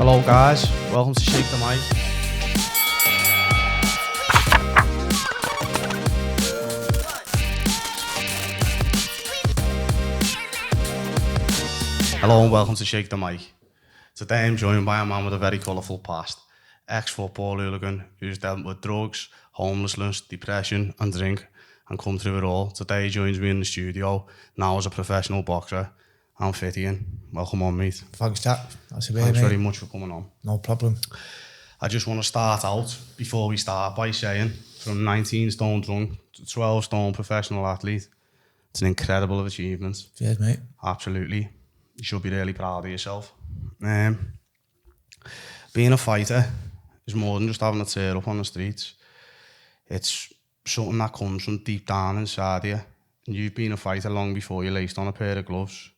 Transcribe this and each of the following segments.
Hello guys, welcome to Shake the Mic. Hello and welcome to Shake the Mic. Today I'm joined by a man with a very colourful past. Ex-football hooligan who's dealt with drugs, homelessness, depression and drink and come through it all. Today he joins me in the studio, now as a professional boxer. I'm Fittian. Welcome on, mate. Thanks, Jack. Thanks very much for coming on. No problem. I just want to start out, before we start, by saying, from 19 stone drunk to 12 stone professional athlete, it's an incredible achievement. Cheers, mate. Absolutely. You should be really proud of yourself. Being a fighter is more than just having a tear up on the streets. It's something that comes from deep down inside you. And you've been a fighter long before you laced on a pair of gloves.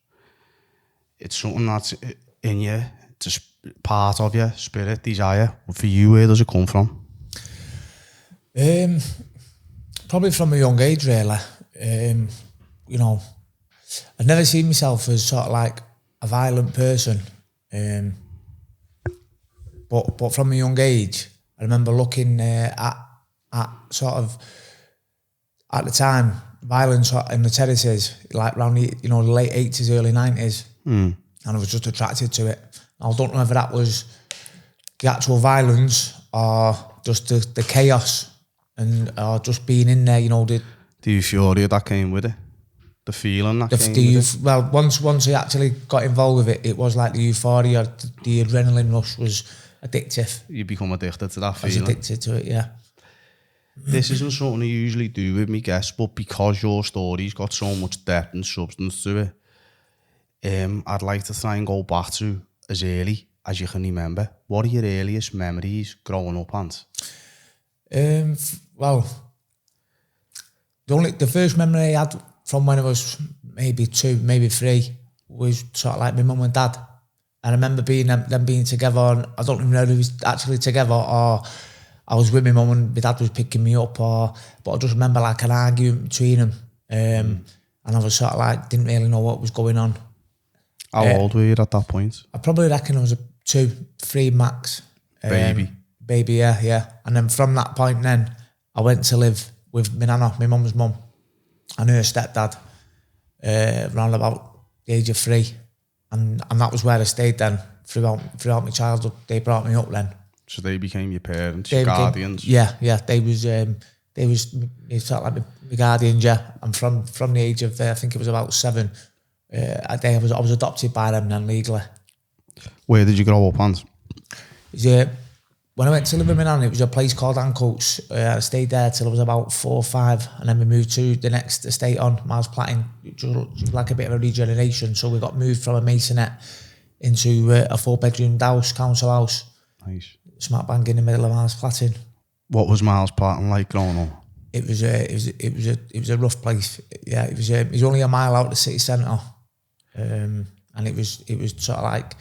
It's something that's in you. It's a part of your spirit, desire. For you, where does it come from? Probably from a young age, really. You know, I've never seen myself as sort of like a violent person. But from a young age, I remember looking at sort of, at the time, violence in the terraces, like around the, the late 80s, early 90s. And I was just attracted to it. I don't know whether that was the actual violence or just the chaos and just being in there, the euphoria that came with it. The feeling that came with it. Well, once I actually got involved with it, it was like the euphoria, the adrenaline rush was addictive. You become addicted to that feeling. I was addicted to it, yeah. This isn't something I usually do with me guests, but because your story's got so much depth and substance to it, I'd like to try and go back to as early as you can remember. What are your earliest memories growing up, Ant? Well, the first memory I had from when I was maybe 2, maybe 3, was sort of like my mum and dad. I remember them being together, and I don't even know if we was actually together or I was with my mum and my dad was picking me up, but I just remember like an argument between them, and I was sort of like, didn't really know what was going on. How old were you at that point? I probably reckon I was a 2, 3 max. Baby, yeah. And then from that point then, I went to live with my nana, my mum's mum, and her stepdad, around about the age of 3. And that was where I stayed then throughout my childhood. They brought me up then. So they became your parents, your guardians? Yeah. They was sort of like my guardians, yeah. And from the age of, I think it was about 7, I was adopted by them then legally. Where did you grow up, Hans? When I went to live with my nan, it was a place called Ancoats. I stayed there till I was about 4 or 5, and then we moved to the next estate on Mars Platting, which was like a bit of a regeneration. So we got moved from a masonette into a 4-bedroom house, council house. Nice. Smack bang in the middle of Mars Platting. What was Mars Platting like growing up? It was a rough place. Yeah, it was only a mile out of the city centre, and it was sort of like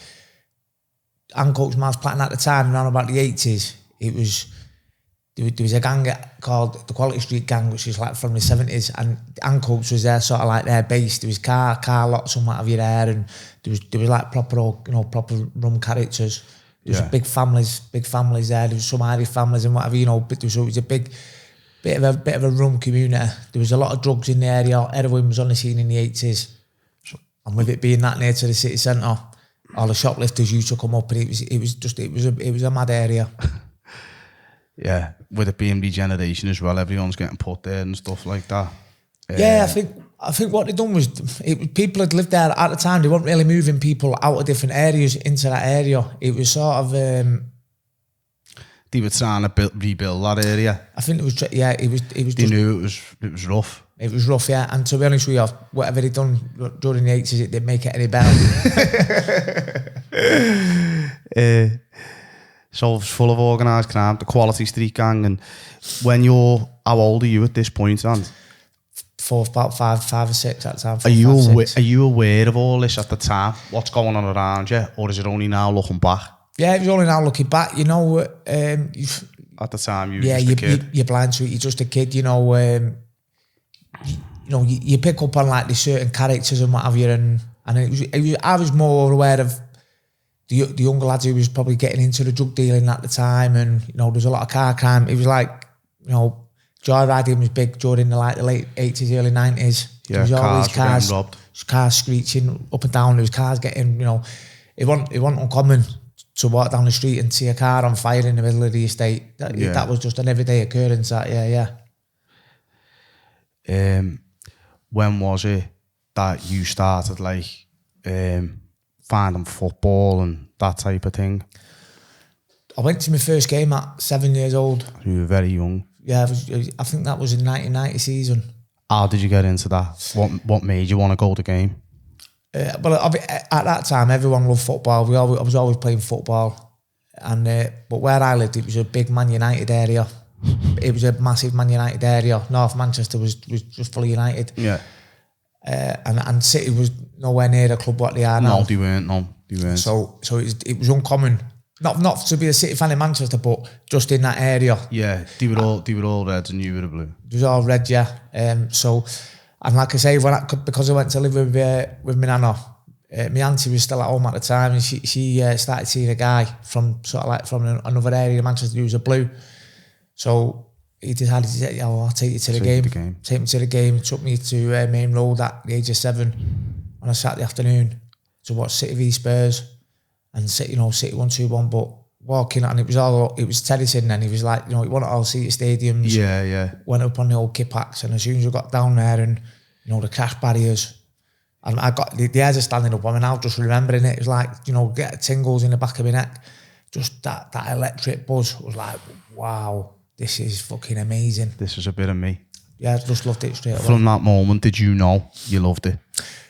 Ancoats, Mars Platting at the time, around about the 80s. There was a gang called the Quality Street Gang, which is like from the 70s, and Ancoats was there, sort of like their base. There was car lots and what have you there, and there was like proper rum characters. There was big families there. There was some Irish families and whatever, but it was a bit of a rum community. There was a lot of drugs in the area. Heroin was on the scene in the 80s, and with it being that near to the city centre, all the shoplifters used to come up, and it was a mad area. Yeah, with it being regeneration as well, everyone's getting put there and stuff like that. Yeah, I think what they done was people had lived there at the time. They weren't really moving people out of different areas into that area. It was sort of they were trying to rebuild that area. I think it was. Yeah, it was. They knew it was rough. It was rough, yeah. And to be honest with you, whatever they done during the 80s, it didn't make it any better. So it's full of organised crime, the Quality Street Gang. And how old are you at this point, and? About five or 6 at the time. Are you aware of all this at the time? What's going on around you, or is it only now looking back? Yeah, it was only now looking back. At the time, you were just a kid. You're blind to it. You're just a kid. You pick up on like the certain characters and what have you, and I was more aware of the younger lads who was probably getting into the drug dealing at the time, and you know, there's a lot of car crime. It was like, you know, joyriding was big during the late 80s, early 90s. Yeah, there was always cars getting robbed. Cars screeching up and down. There was cars getting, you know, it wasn't uncommon to walk down the street and see a car on fire in the middle of the estate. That was just an everyday occurrence. When was it that you started like finding football and that type of thing? I went to my first game at 7 years old. You were very young. Yeah, I think that was in 1990 season. How did you get into that? What made you want to go to the game? Well, at that time, everyone loved football. I was always playing football, and but where I lived, it was a big Man United area. It was a massive Man United area. North Manchester was just fully United. Yeah. And City was nowhere near the club what they are now. No, they weren't. So it was uncommon. Not to be a City fan in Manchester, but just in that area. Yeah, they were all Reds and you were blue. It was all red, yeah. And like I say, because I went to live with my nana, my auntie was still at home at the time, and she started seeing a guy from another area in Manchester who was a blue. So he decided to say, I'll take you to the game. Take me to the game. Took me to Main Road at the age of 7 on a Saturday afternoon to watch City v Spurs. And City won 2-1, but walking, and it was Teddyson, and he was like, you know, he won at all City stadiums. Yeah. Went up on the old Kippax, and as soon as we got down there, and you know, the crash barriers, and I got the hairs are standing up. I mean, now just remembering it, it was like, you know, get tingles in the back of my neck. Just that electric buzz was like, wow, this is fucking amazing. This is a bit of me. Yeah, I just loved it straight away. From that moment, did you know you loved it?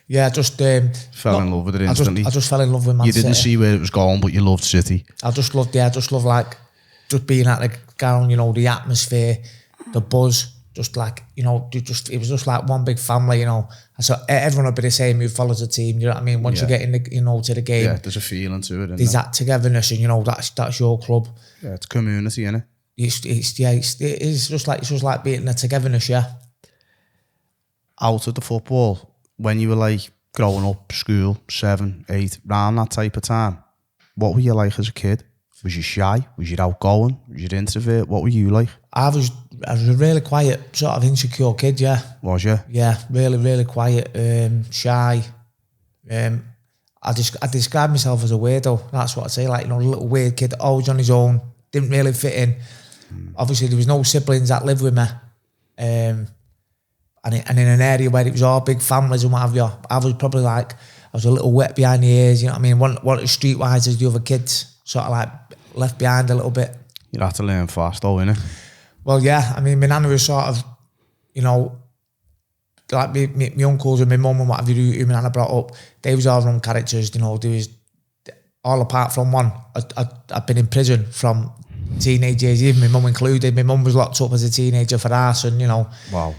Yeah, just fell in love with it instantly. I just fell in love with Man City. You didn't see where it was going, but you loved City. I just loved like just being at the ground, you know, the atmosphere, the buzz, just like, you know, it was just like one big family, you know. So everyone would be the same who follows the team, you know what I mean? Once you get in the, you know, to the game, there's a feeling to it. There's that togetherness, and you know, that's your club. Yeah, it's community, innit? It is just like being in the togetherness, yeah. Out of the football, when you were like growing up, school, 7, 8, around that type of time, what were you like as a kid? Was you shy? Was you outgoing? Was you introvert? What were you like? I was a really quiet, sort of insecure kid, yeah. Was you? Yeah, really, really quiet, shy. I describe myself as a weirdo. That's what I'd say, like, you know, a little weird kid, always on his own, didn't really fit in. Obviously, there was no siblings that lived with me. And in an area where it was all big families and what have you, I was probably like, I was a little wet behind the ears, you know what I mean? One streetwise as the other kids, sort of like left behind a little bit. You'd have to learn fast though, innit? Well, yeah, I mean, my nana was sort of, you know, like my uncles and my mum and what have you, who my nana brought up, they was all wrong characters, you know, there was, all apart from one, I'd been in prison from teenage years, even my mum included. My mum was locked up as a teenager for arson, you know. Wow.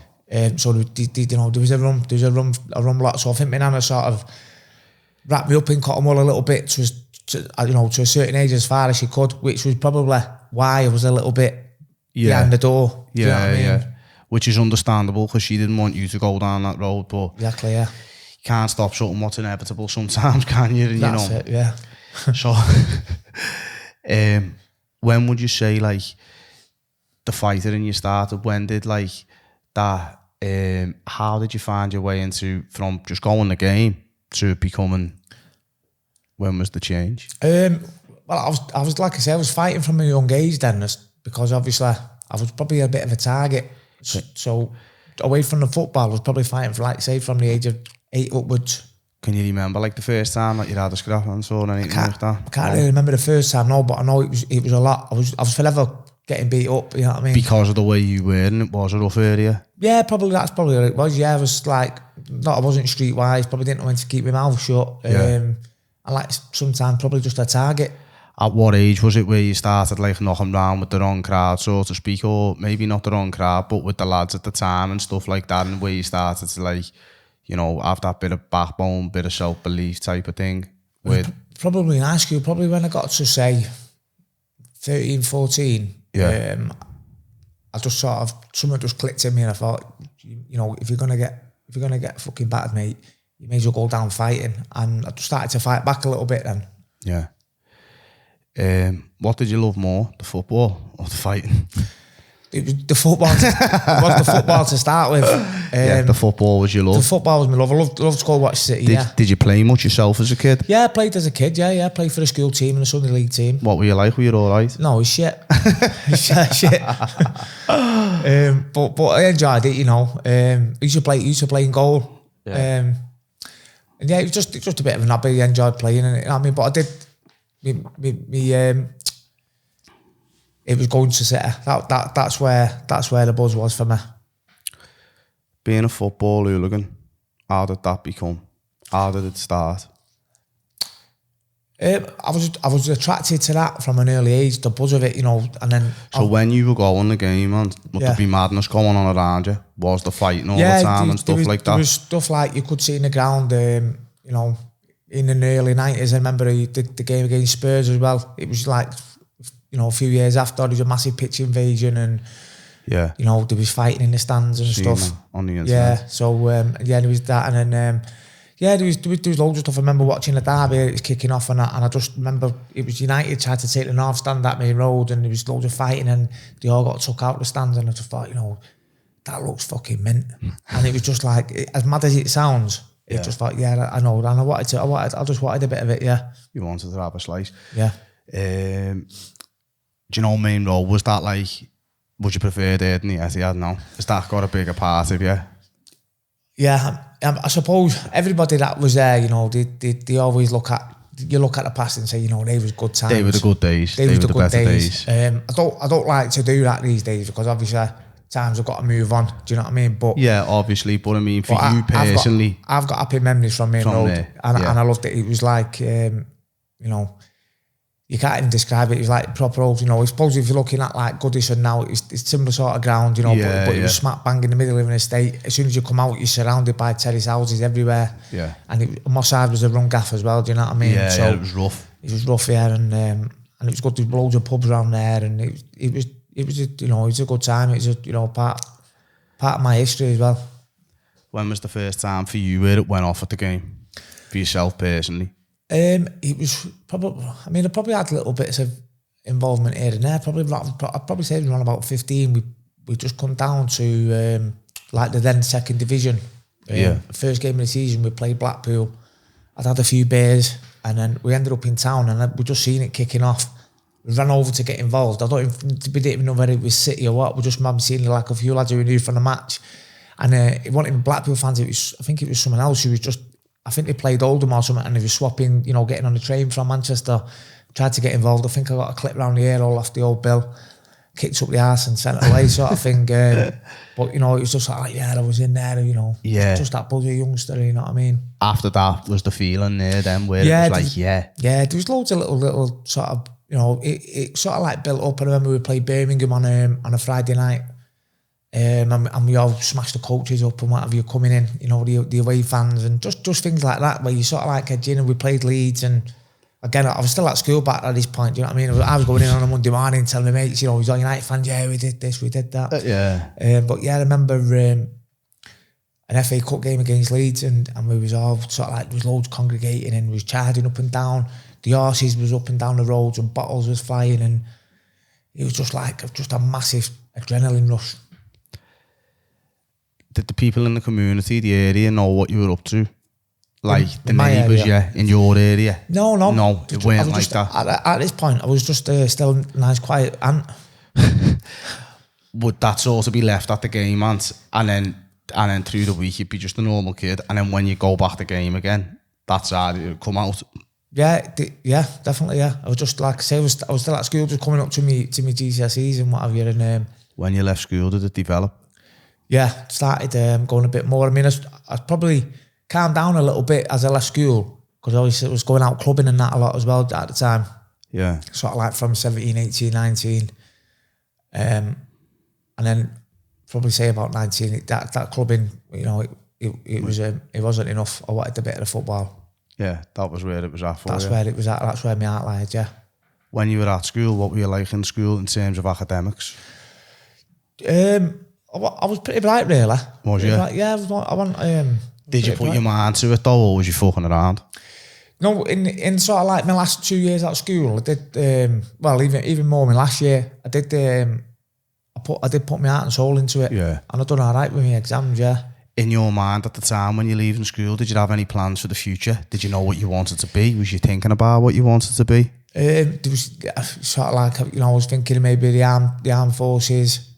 So you know, there was a rum lot. So I think my nana sort of wrapped me up in cotton wool a little bit to a certain age as far as she could, which was probably why I was a little bit behind the door. Yeah, you know what I mean? Which is understandable because she didn't want you to go down that road. But exactly, yeah. You can't stop something what's inevitable sometimes, can you? And, that's it, yeah. So, when would you say like the fighter in you started? When did like that? How did you find your way into from just going the game to becoming? When was the change? Well, I was like I said, I was fighting from a young age then, because obviously I was probably a bit of a target. So away from the football, I was probably fighting for, like, say, from the age of 8 upwards. Can you remember like the first time that you had a scrap and so or anything like that? I can't really remember the first time, no, but I know it was a lot. I was forever getting beat up, you know what I mean? Because of the way you were, and it was a rough area. Yeah, that's probably what it was. Yeah, I was like, I wasn't streetwise, probably didn't know when to keep my mouth shut. I like sometimes probably just a target. At what age was it where you started like knocking around with the wrong crowd, so to speak, or maybe not the wrong crowd, but with the lads at the time and stuff like that, and where you started to, like, you know, have that bit of backbone, bit of self-belief type of thing? Probably in high school, probably when I got to say 13, 14. Yeah. I just sort of, something just clicked in me, and I thought, you know, if you're gonna get fucking battered, mate, you may as well go down fighting. And I just started to fight back a little bit then. Yeah. What did you love more, the football or the fighting? It was the football. It was the football to start with. The football was your love. The football was my love. I loved to go watch City. Did you play much yourself as a kid? Yeah, I played as a kid. Yeah, I played for a school team and a Sunday league team. What were you like? Were you all right? No, it was shit. Shit. But I enjoyed it. I used to play in goal. Yeah. And yeah, it was just a bit of an hobby. I enjoyed playing, and I mean, but I did. It was going to City. That's where the buzz was for me. Being a football hooligan, how did that become? How did it start? I was attracted to that from an early age, the buzz of it, and then. So when you were going the game, and would there be madness going on around you? Was the fighting all the time and stuff like that? There was stuff like you could see in the ground, in the early 90s. I remember the game against Spurs as well. It was like, a few years after, there was a massive pitch invasion and, there was fighting in the stands and stuff. On the internet. Yeah, so, there was that. And then, there was loads of stuff. I remember watching the derby, it was kicking off, and I just remember it was United tried to take the North Stand at Main Road, and there was loads of fighting, and they all got took out the stands, and I just thought, that looks fucking mint. And it was just like, as mad as it sounds, it just like, I know, and I just wanted a bit of it, yeah. You wanted to have a slice? Yeah. Do you know Main Road, was that like, would you prefer there than the Etihad now? Has that got a bigger part of you? Yeah, I suppose everybody that was there, they always look at the past and say, they was good times. They were the good days. They were the better days. I don't like to do that these days because obviously times have got to move on. Do you know what I mean? But yeah, obviously. But I mean, for you personally, I've got happy memories from Main Road, and I loved it. It was like, you can't even describe it. It was like proper old, I suppose if you're looking at like Goodison now, it's similar sort of ground, but it was smack bang in the middle of an estate. As soon as you come out, you're surrounded by terrace houses everywhere. Yeah. And Moss Side was a run gaff as well, do you know what I mean? Yeah, so it was rough. It was rough, yeah, and it was good. There was loads of pubs around there, and it was it was a good time. It was part of my history as well. When was the first time for you where it went off at the game? For yourself personally? It was probably, I probably had little bits of involvement here and there. I'd probably say it was around about 15. We just come down to like the then second division. First game of the season, we played Blackpool. I'd had a few beers, and then we ended up in town, and we just seen it kicking off. We ran over to get involved. We didn't even know whether it was City or what. We just remember seeing like a few lads who were new from the match, and it wasn't Blackpool fans. I think it was someone else who was just. I think they played Oldham or something, and they were swapping, getting on the train from Manchester, tried to get involved. I think I got a clip round the ear all off the old bill, kicked up the arse and sent it away sort of thing. But, it was just like, I was in there, just that buzzy youngster, you know what I mean? After that was the feeling there then where it was like, Yeah, there was loads of little sort of, it sort of like built up. I remember we played Birmingham on a Friday night. And we all smashed the coaches up and what have you coming in, the away fans and just things like that where you sort of like edge in. And we played Leeds, and again I was still at school back at this point, do you know what I mean? I was going in on a Monday morning telling my mates, he's all United fans, we did this, we did that. But I remember an FA Cup game against Leeds, and we was all sort of like, there was loads congregating and we was charging up and down, the horses was up and down the roads and bottles was flying, and it was just a massive adrenaline rush. Did the people in the community, the area, know what you were up to? Like the neighbours, in your area? No, it weren't like that. At this point, I was just still a nice, quiet aunt. Would that sort of be left at the game, aunt, and then through the week you'd be just a normal kid, and then when you go back to the game again, that's how it would come out? Yeah, definitely, yeah. I was just like I say, I was still at school, just coming up to me GCSEs and what have you. And when you left school, did it develop? Yeah, started going a bit more. I probably calmed down a little bit as I left school, because I was going out clubbing and that a lot as well at the time. Yeah. Sort of like from 17, 18, 19. And then probably say about 19, that clubbing, it wasn't enough. I wanted a bit of the football. Yeah, that was where it was at for you. That's where it was at. That's where my heart lied, yeah. When you were at school, what were you like in school in terms of academics? I was pretty bright, really. Was you? Yeah, I want. Did you put your mind to it though, or was you fucking around? No, in sort of like my last 2 years at school, I did even more. My last year, I did put my heart and soul into it. Yeah. And I done all right with my exams. Yeah. In your mind at the time when you're leaving school, did you have any plans for the future? Did you know what you wanted to be? Was you thinking about what you wanted to be? There was sort of like, I was thinking maybe the armed forces,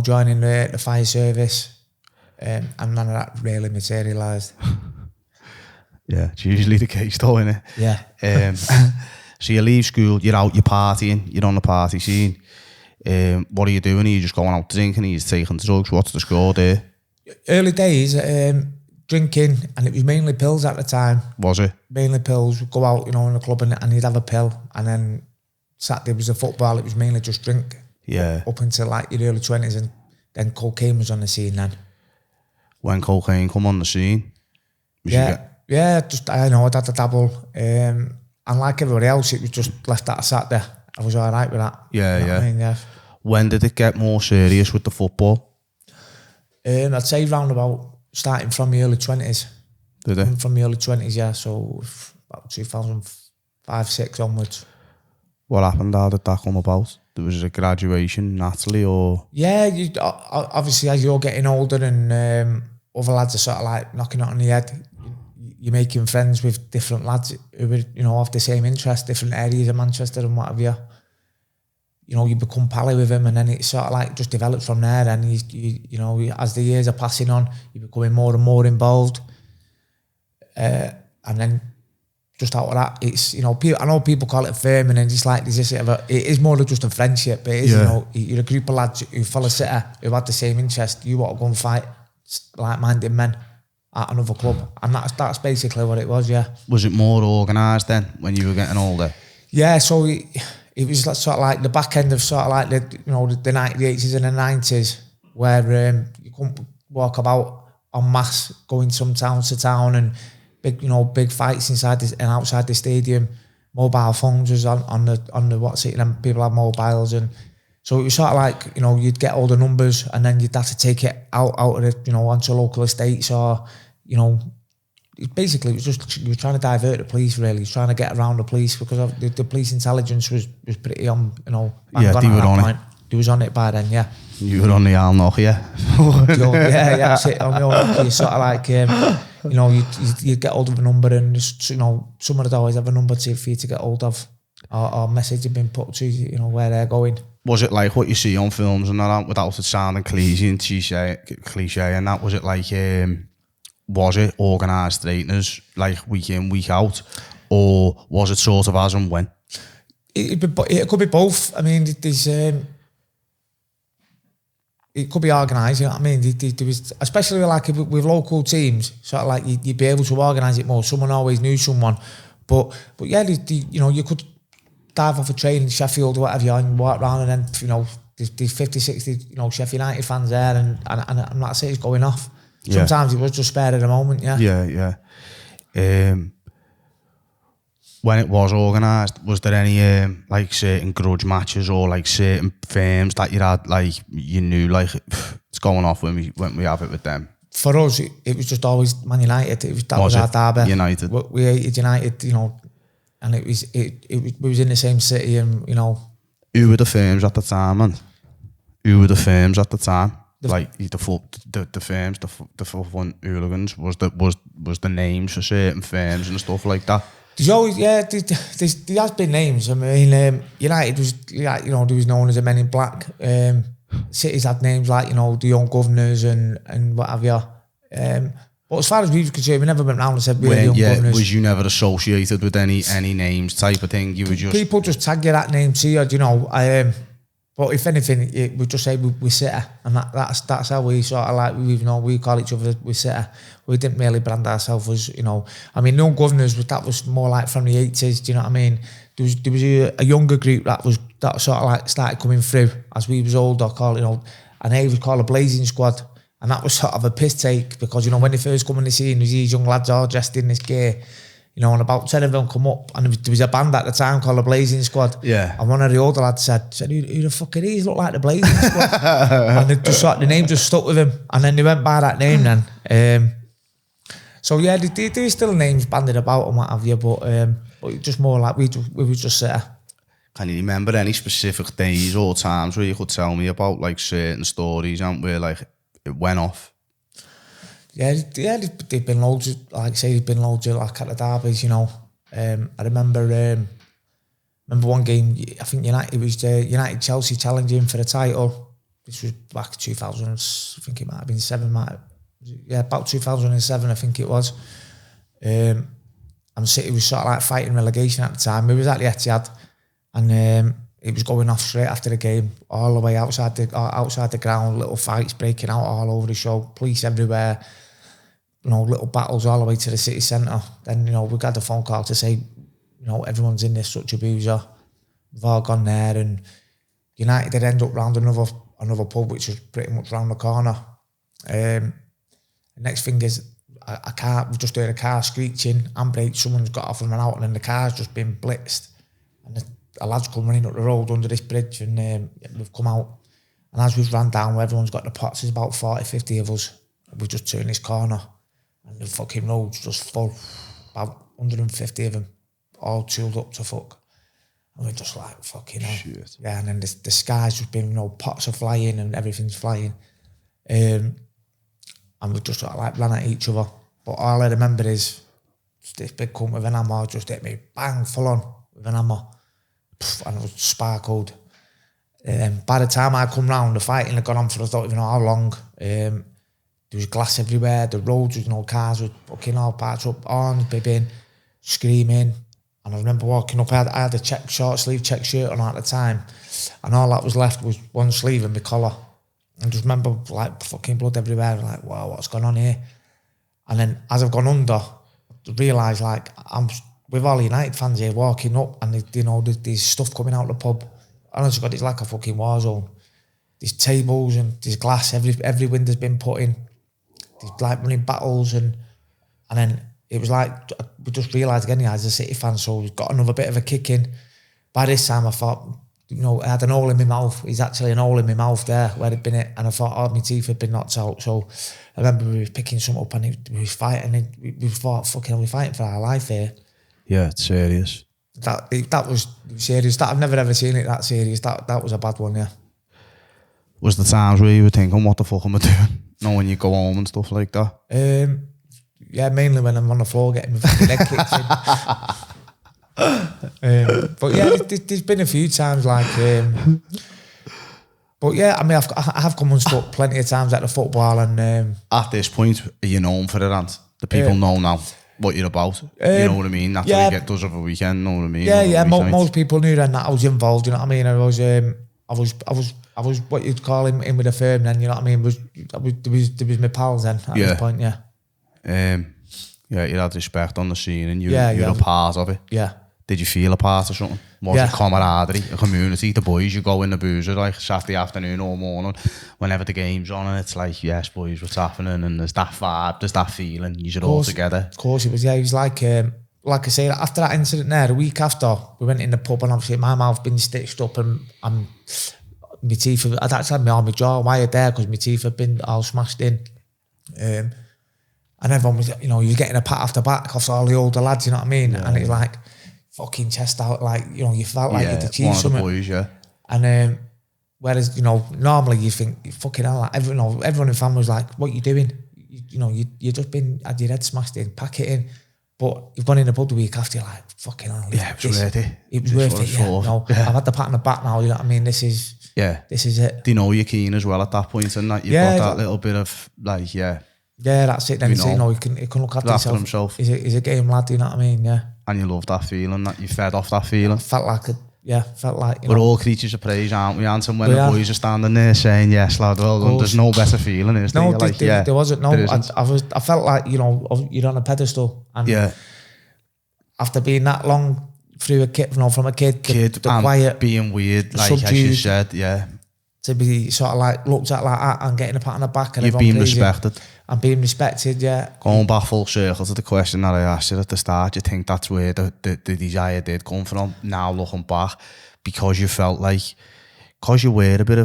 joining the fire service, and none of that really materialised. Yeah, it's usually the case though, isn't it? Yeah. So you leave school, you're out, you're partying, you're on the party scene. What are you doing? Are you just going out drinking? Are you taking drugs? What's the score there? Early days, drinking, and it was mainly pills at the time. Was it? Mainly pills. We'd go out, in the club and you'd have a pill. And then Saturday was the football. It was mainly just drink. Yeah. Up until like your early 20s, and then cocaine was on the scene then. When cocaine come on the scene? I'd had to dabble. And like everybody else, it was just left that Saturday. I was all right with that. Yeah, you know what I mean? Yeah. When did it get more serious with the football? I'd say round about starting from the early 20s. Did it? From the early 20s, yeah. So about 2005, 6 onwards. What happened? How did that come about? There was a graduation, naturally, or? Yeah, obviously as you're getting older and other lads are sort of like knocking it on the head, you're making friends with different lads who have the same interest, different areas of Manchester and what have you. You become pally with them, and then it sort of like just develops from there. And you as the years are passing on, you're becoming more and more involved. And then just out of that, it's I know people call it firming, and it's like it is more than just a friendship. But it is, you're a group of lads who follow City, who had the same interest. You want to go and fight like-minded men at another club, and that's basically what it was. Yeah. Was it more organised then when you were getting older? Yeah. So. It was sort of like the back end of sort of like the 80s and the 90s, where you couldn't walk about en masse, going from town to town, and big fights inside and outside the stadium. Mobile phones was on the what's it, and people have mobiles, and so it was sort of like you'd get all the numbers, and then you'd have to take it out of it, onto local estates, or basically it was just you were trying to divert the police. Really, was trying to get around the police, because the police intelligence was pretty on. Yeah, they were on it. They was on it by then. Yeah, you were on the arm knock, yeah. yeah, that's it. On the old, you sort of like you get hold of a number, and just, someone would always have a number for you to get hold of, or message had been put to where they're going. Was it like what you see on films and that, without it sounding cliche and that? Was it like was it organised straighteners, like week in, week out, or was it sort of as and when? It could be both. I mean, there's it could be organised, you know what I mean? There was, especially like with local teams, sort of like you'd be able to organise it more. Someone always knew someone, but yeah, you could dive off a train in Sheffield or whatever, and walk around, and then there's 50, 60 Sheffield United fans there, and that's it. It's going off. Sometimes it was just spare at the moment, yeah. Yeah. When it was organised, was there any like certain grudge matches or like certain firms that you had, like you knew, like it's going off when we have it with them? For us, it was just always Man United. That was our derby. United. We hated United, and we was in the same city, and Who were the firms at the time, man? Who were the firms at the time? Like the firms, the full Hooligans, was the names for certain firms and stuff like that. There's always, there has been names. I mean, United was, there was known as the Men in Black. Cities had names like, the Young Governors and what have you. But as far as we were concerned, we never went round and said we were the Young Governors. Was you never associated with any names type of thing? You were just... People just tag you that name to you, but if anything, we just say we City, and that's how we sort of like, we call each other we City. We didn't really brand ourselves as, I mean, no Governors, that was more like from the 80s, do you know what I mean? There was a younger group that sort of like started coming through as we was older, and they was called a Blazing Squad, and that was sort of a piss take, because, when they first come on the scene, there was these young lads all dressed in this gear, and about 10 of them come up, and there was a band at the time called the Blazing Squad. Yeah. And one of the older lads said, who the fuck are these? Look like the Blazing Squad. And the name just stuck with him, and then they went by that name then. So yeah, there's still names banded about and what have you, but just more like we were just Can you remember any specific days or times where you could tell me about like certain stories and where like it went off? Yeah, they've been loads of, like I say, there's been loads of like at the derbies, you know. I remember one game, I think it was the United Chelsea challenging for the title. This was back 2000, I think it might have been 7, about 2007, I think it was. And City was sort of like fighting relegation at the time. We was at the Etihad, and it was going off straight after the game, all the way outside the ground, little fights breaking out all over the show, police everywhere, you know, little battles all the way to the city centre. Then, you know, we got the phone call to say, you know, everyone's in this such abuser. We've all gone there, and United had ended up round another pub, which was pretty much round the corner. The next thing is we just heard a car screeching, handbrake, someone's got off and run out, and then the car's just been blitzed. And a lad's come running up the road under this bridge, and we've come out. And as we've ran down where everyone's got the pots, there's about 40, 50 of us. We've just turned this corner, and the fucking road's just full. About 150 of them, all tooled up to fuck. And we're just like, fucking hell. Shit. Yeah, and then the sky's just been, you know, pots are flying and everything's flying. And we just sort of like ran at each other. But all I remember is this big cunt with an hammer just hit me, bang, full on with an hammer. And it was sparkled. By the time I come round, the fighting had gone on for I don't even know how long. There was glass everywhere, the roads, you know, cars were fucking all parked up, on, bibbing, screaming. And I remember walking up, I had a short sleeve check shirt on at the time, and all that was left was one sleeve and my collar. And just remember like fucking blood everywhere, like, wow, what's going on here? And then as I've gone under, I realised like I'm with all United fans here walking up, and you know, there's stuff coming out of the pub. Honestly, God, it's like a fucking war zone. There's tables and there's glass, every window's been put in. There's like running battles, and then it was like, we just realised again, as a City fan, so we've got another bit of a kick in. By this time I thought, you know, I had an hole in my mouth. There's actually an hole in my mouth there where it'd been it, and I thought, my teeth had been knocked out. So I remember we were picking something up, and we was fighting, and we thought, fucking hell, we're fighting for our life here. Yeah, it's serious. That was serious. I've never ever seen it that serious. That was a bad one, yeah. Was the times where you were thinking, what the fuck am I doing? Know when you go home and stuff like that? Yeah, mainly when I'm on the floor getting my fucking leg kicked in. But yeah, there's been a few times like, but yeah, I mean, I have come unstuck plenty of times at the football, and at this point, are you known for it, and the people know now what you're about? You know what I mean? After you get does of a weekend, know what I mean? Yeah. Most people knew then that I was involved. You know what I mean? I was what you'd call in with the firm then. You know what I mean? There was my pals then at this point. Yeah. Yeah, you had respect on the scene, and you're a part of it. Yeah. Did you feel a part of something? Was it camaraderie, a community? The boys, you go in the boozer like Saturday afternoon or morning, whenever the game's on, and it's like, yes, boys, what's happening? And there's that vibe, there's that feeling. You're all together. Of course, it was. Yeah, it was like I say, after that incident there, a week after, we went in the pub, and obviously my mouth been stitched up, and my teeth, I'd actually had my jaw wired there because my teeth had been all smashed in. And everyone was, you know, you're getting a pat off the back off all the older lads, you know what I mean? Yeah, and it's like, fucking chest out, like, you know, you felt like you'd achieved something. One of the boys, yeah. And whereas, you know, normally you think, fucking hell, like, everyone in the family was like, what you doing? You know, you just had your head smashed in, pack it in. But you've gone in the pub the week after, you're like, fucking hell. Yeah, it was worth it. It was worth it, yeah. No, I've had the pat on the back now, you know what I mean? This is it. Do you know you're keen as well at that point, and that you've got that little bit of, like, yeah, that's it. Then you know, you can look after himself. He's a game lad, you know what I mean? Yeah. And you love that feeling, that you fed off that feeling. Felt like we're all creatures of praise, aren't we? And when the boys are standing there saying, yes, lad, well done, there's no better feeling, is there? There wasn't. No, I felt like, you know, you're on a pedestal. And after being that long through a kid, you know, from a kid the quiet, being weird, like subdued, as you said, to be sort of like looked at like that and getting a pat on the back, and you've been respected. And being respected, yeah. Going back full circle to the question that I asked you at the start, do you think that's where the desire did come from? Now looking back, because you felt like, because you were a bit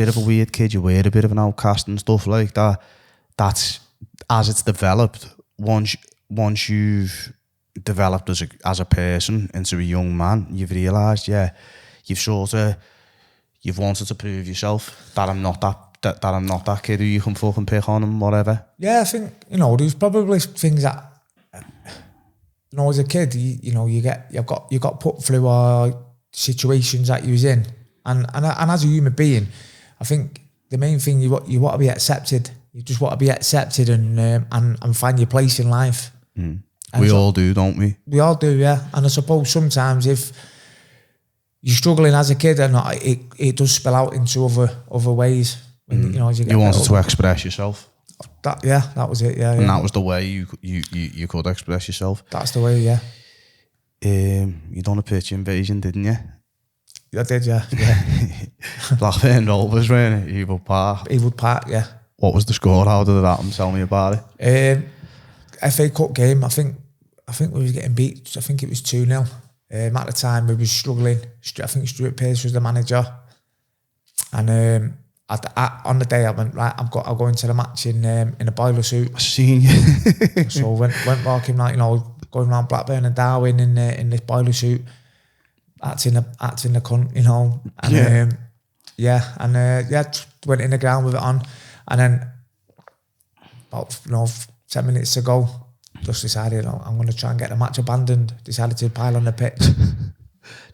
of a weird kid, you were a bit of an outcast and stuff like that. That's as it's developed. Once once you've developed as a person into a young man, you've realised, you've wanted to prove yourself that I'm not that kid who you can fucking pick on and whatever. Yeah, I think, there's probably things that, as a kid, you got put through situations that you was in, and as a human being, I think the main thing you want to be accepted. You just want to be accepted and find your place in life. We all do, don't we? We all do, yeah. And I suppose sometimes if you're struggling as a kid, and it does spill out into other ways. When, as you wanted to express yourself. That was it, yeah. And that was the way you could express yourself. That's the way, yeah. You done a pitch invasion, didn't you? I did, yeah. Blackburn Rovers, weren't it? Ewood Park. Ewood Park, yeah. What was the score? How did it happen? Tell me about it. FA Cup game. I think we was getting beat. I think it was 2-0. At the time, we was struggling. I think Stuart Pearce was the manager. And on the day, I went, right, I'll go into the match in a boiler suit. I seen you. So went walking, going around Blackburn and Darwin in this boiler suit, acting the cunt, And went in the ground with it on. And then about 10 minutes ago, just decided I'm going to try and get the match abandoned. Decided to pile on the pitch.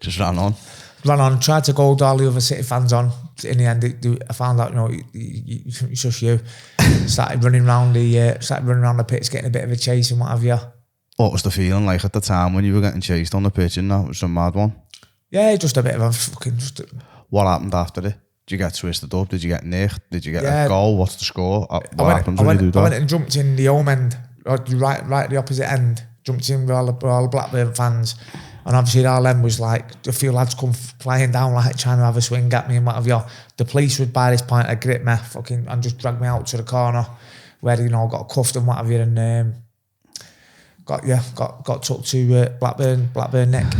Just ran on. Tried to go with all the other City fans on. In the end, I found out it's just you. Started running around the pitch, getting a bit of a chase and what have you. What was the feeling like at the time when you were getting chased on the pitch? And that was a mad one. Yeah, just a bit of a fucking. What happened after it? Did you get twisted up? Did you get nicked? Did you get a goal? What's the score? What happens when you do that? I went and jumped in the home end, right the opposite end. Jumped in with all the Blackburn fans, and obviously all them was like a few lads come flying down, like trying to have a swing at me and what have you. The police would by this point have gripped me, and just dragged me out to the corner, where got cuffed and what have you, and got took to Blackburn neck.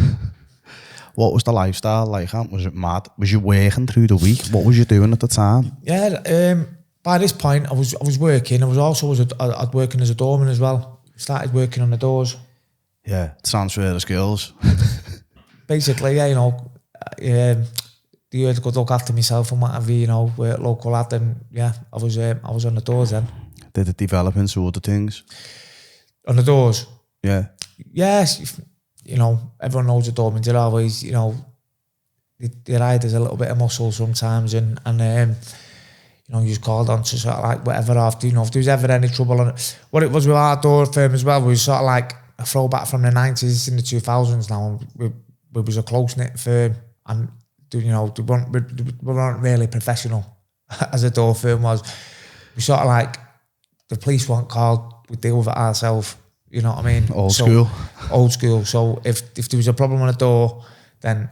What was the lifestyle like? Was it mad? Was you working through the week? What was you doing at the time? Yeah, by this point I was working. I was also I'd working as a doorman as well. Started working on the doors. Yeah, transfer the skills. Basically, yeah, the year to go look after myself and what have you, work local lad, and yeah, I was on the doors then. Did it develop into other things? On the doors? Yeah. Yes. Everyone knows the doorman. They're always, they ride as a little bit of muscle sometimes, and you just called on to sort of like whatever after, if there was ever any trouble on it. What it was with our door firm as well, we was sort of like a throwback from the 90s in the 2000s now. We was a close-knit firm, and, we weren't really professional as a door firm was. We sort of like, the police weren't called, we deal with it ourselves. You know what I mean? Old school. So if there was a problem on the door, then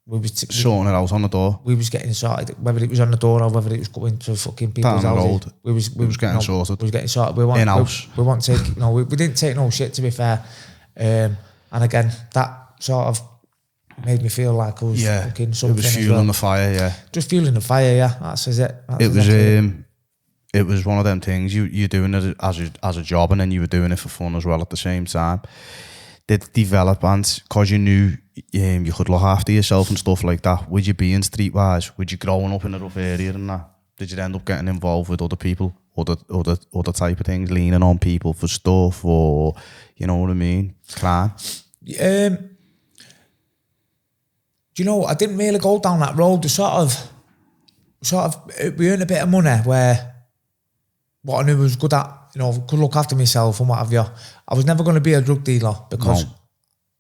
we was sorting it out on the door. We was getting sorted, whether it was on the door or whether it was going to fucking people's houses. We was getting sorted. We was getting sorted. In-house. We won't take. We didn't take no shit, to be fair. And again, that sort of made me feel like I was fucking something. It was fueling the fire. Yeah. Just fueling the fire. Yeah. That's it. It was one of them things, you're doing it as a job, and then you were doing it for fun as well at the same time. Did it develop, and because you knew you could look after yourself and stuff like that, would you be in streetwise? Would you growing up in a rough area and that? Did you end up getting involved with other people, other type of things, leaning on people for stuff, or, you know what I mean, crime? I didn't really go down that road. We earned a bit of money where what I knew was good at, could look after myself and what have you. I was never going to be a drug dealer because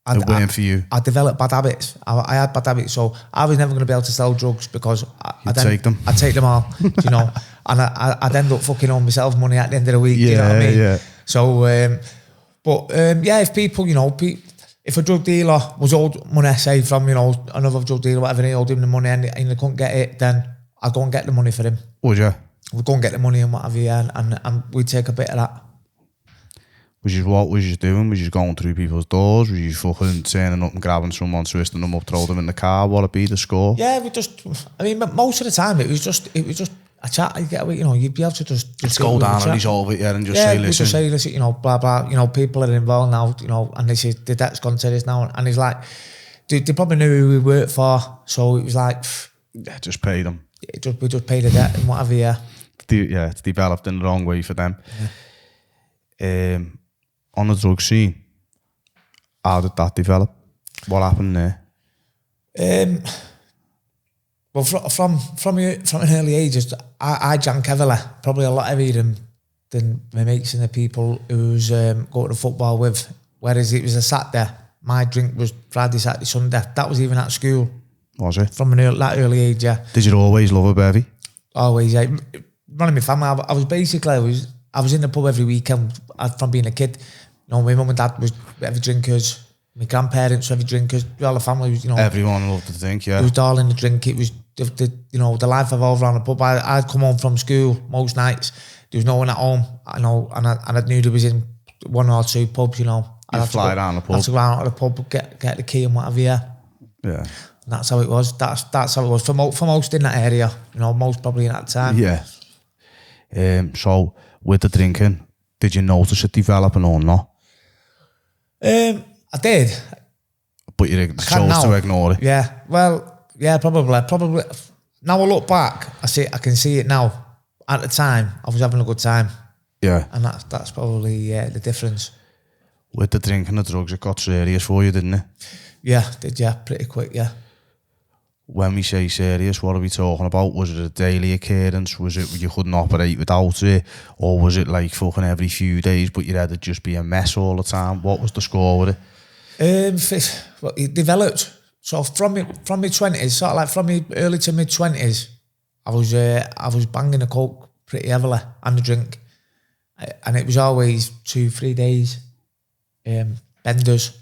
it weren't for you. I developed bad habits. I had bad habits, so I was never going to be able to sell drugs because I'd take them all, and I'd end up fucking owing myself money at the end of the week. Yeah, you know what I mean? Yeah. So, if people, if a drug dealer was owed money, say from another drug dealer, whatever, he owed him the money and they couldn't get it, then I'd go and get the money for him. Would you? We'd go and get the money and what have you, and we'd take a bit of that. What was you doing? Was you going through people's doors? Was you fucking turning up and grabbing someone, twisting them up, throwing them in the car? What would be the score? Yeah, most of the time it was just a chat, you get away, you know, you'd be able to just go down and resolve it, and just say, listen. Just say, listen, you know, blah, blah, you know, people are involved now, you know, and they say, the debt's gone to this now, and he's like, they probably knew who we worked for, so it was like, yeah, just pay them. We just pay the debt and whatever, yeah. It's developed in the wrong way for them. Yeah. On the drug scene, how did that develop? What happened there? Well, from an early age, I drank heavily, probably a lot heavier than my mates and the people who was going to football with. Whereas it was a Saturday, my drink was Friday, Saturday, Sunday. That was even at school. Was it? From that early age, yeah. Did you always love a bevy? Always, yeah. Running my family, I was basically, I was in the pub every weekend from being a kid. You know, my mum and dad was heavy drinkers. My grandparents were heavy drinkers. All the family was, you know. Everyone loved to drink, yeah. It was all in the drink. It was, the life evolved around the pub. I'd come home from school most nights. There was no one at home, you know, and I knew there was in one or two pubs, you know. I'd fly down the pub. I'd go around to the pub, get the key and whatever, yeah. Yeah. And that's how it was. That's how it was for most in that area, you know, most probably in that time. Yeah. So, with the drinking, did you notice it developing or not? I did. But you chose to ignore it? Yeah. Well, yeah, probably. Now I look back, I can see it now. At the time, I was having a good time. Yeah. And that's probably the difference. With the drinking and the drugs, it got serious for you, didn't it? Yeah, pretty quick, yeah. When we say serious, what are we talking about? Was it a daily occurrence? Was it you couldn't operate without it? Or was it like fucking every few days, but you had to just be a mess all the time? What was the score with it? Well, it developed. So from my 20s, sort of like from my early to mid 20s, I was banging the coke pretty heavily and the drink, and it was always 2-3 days, benders.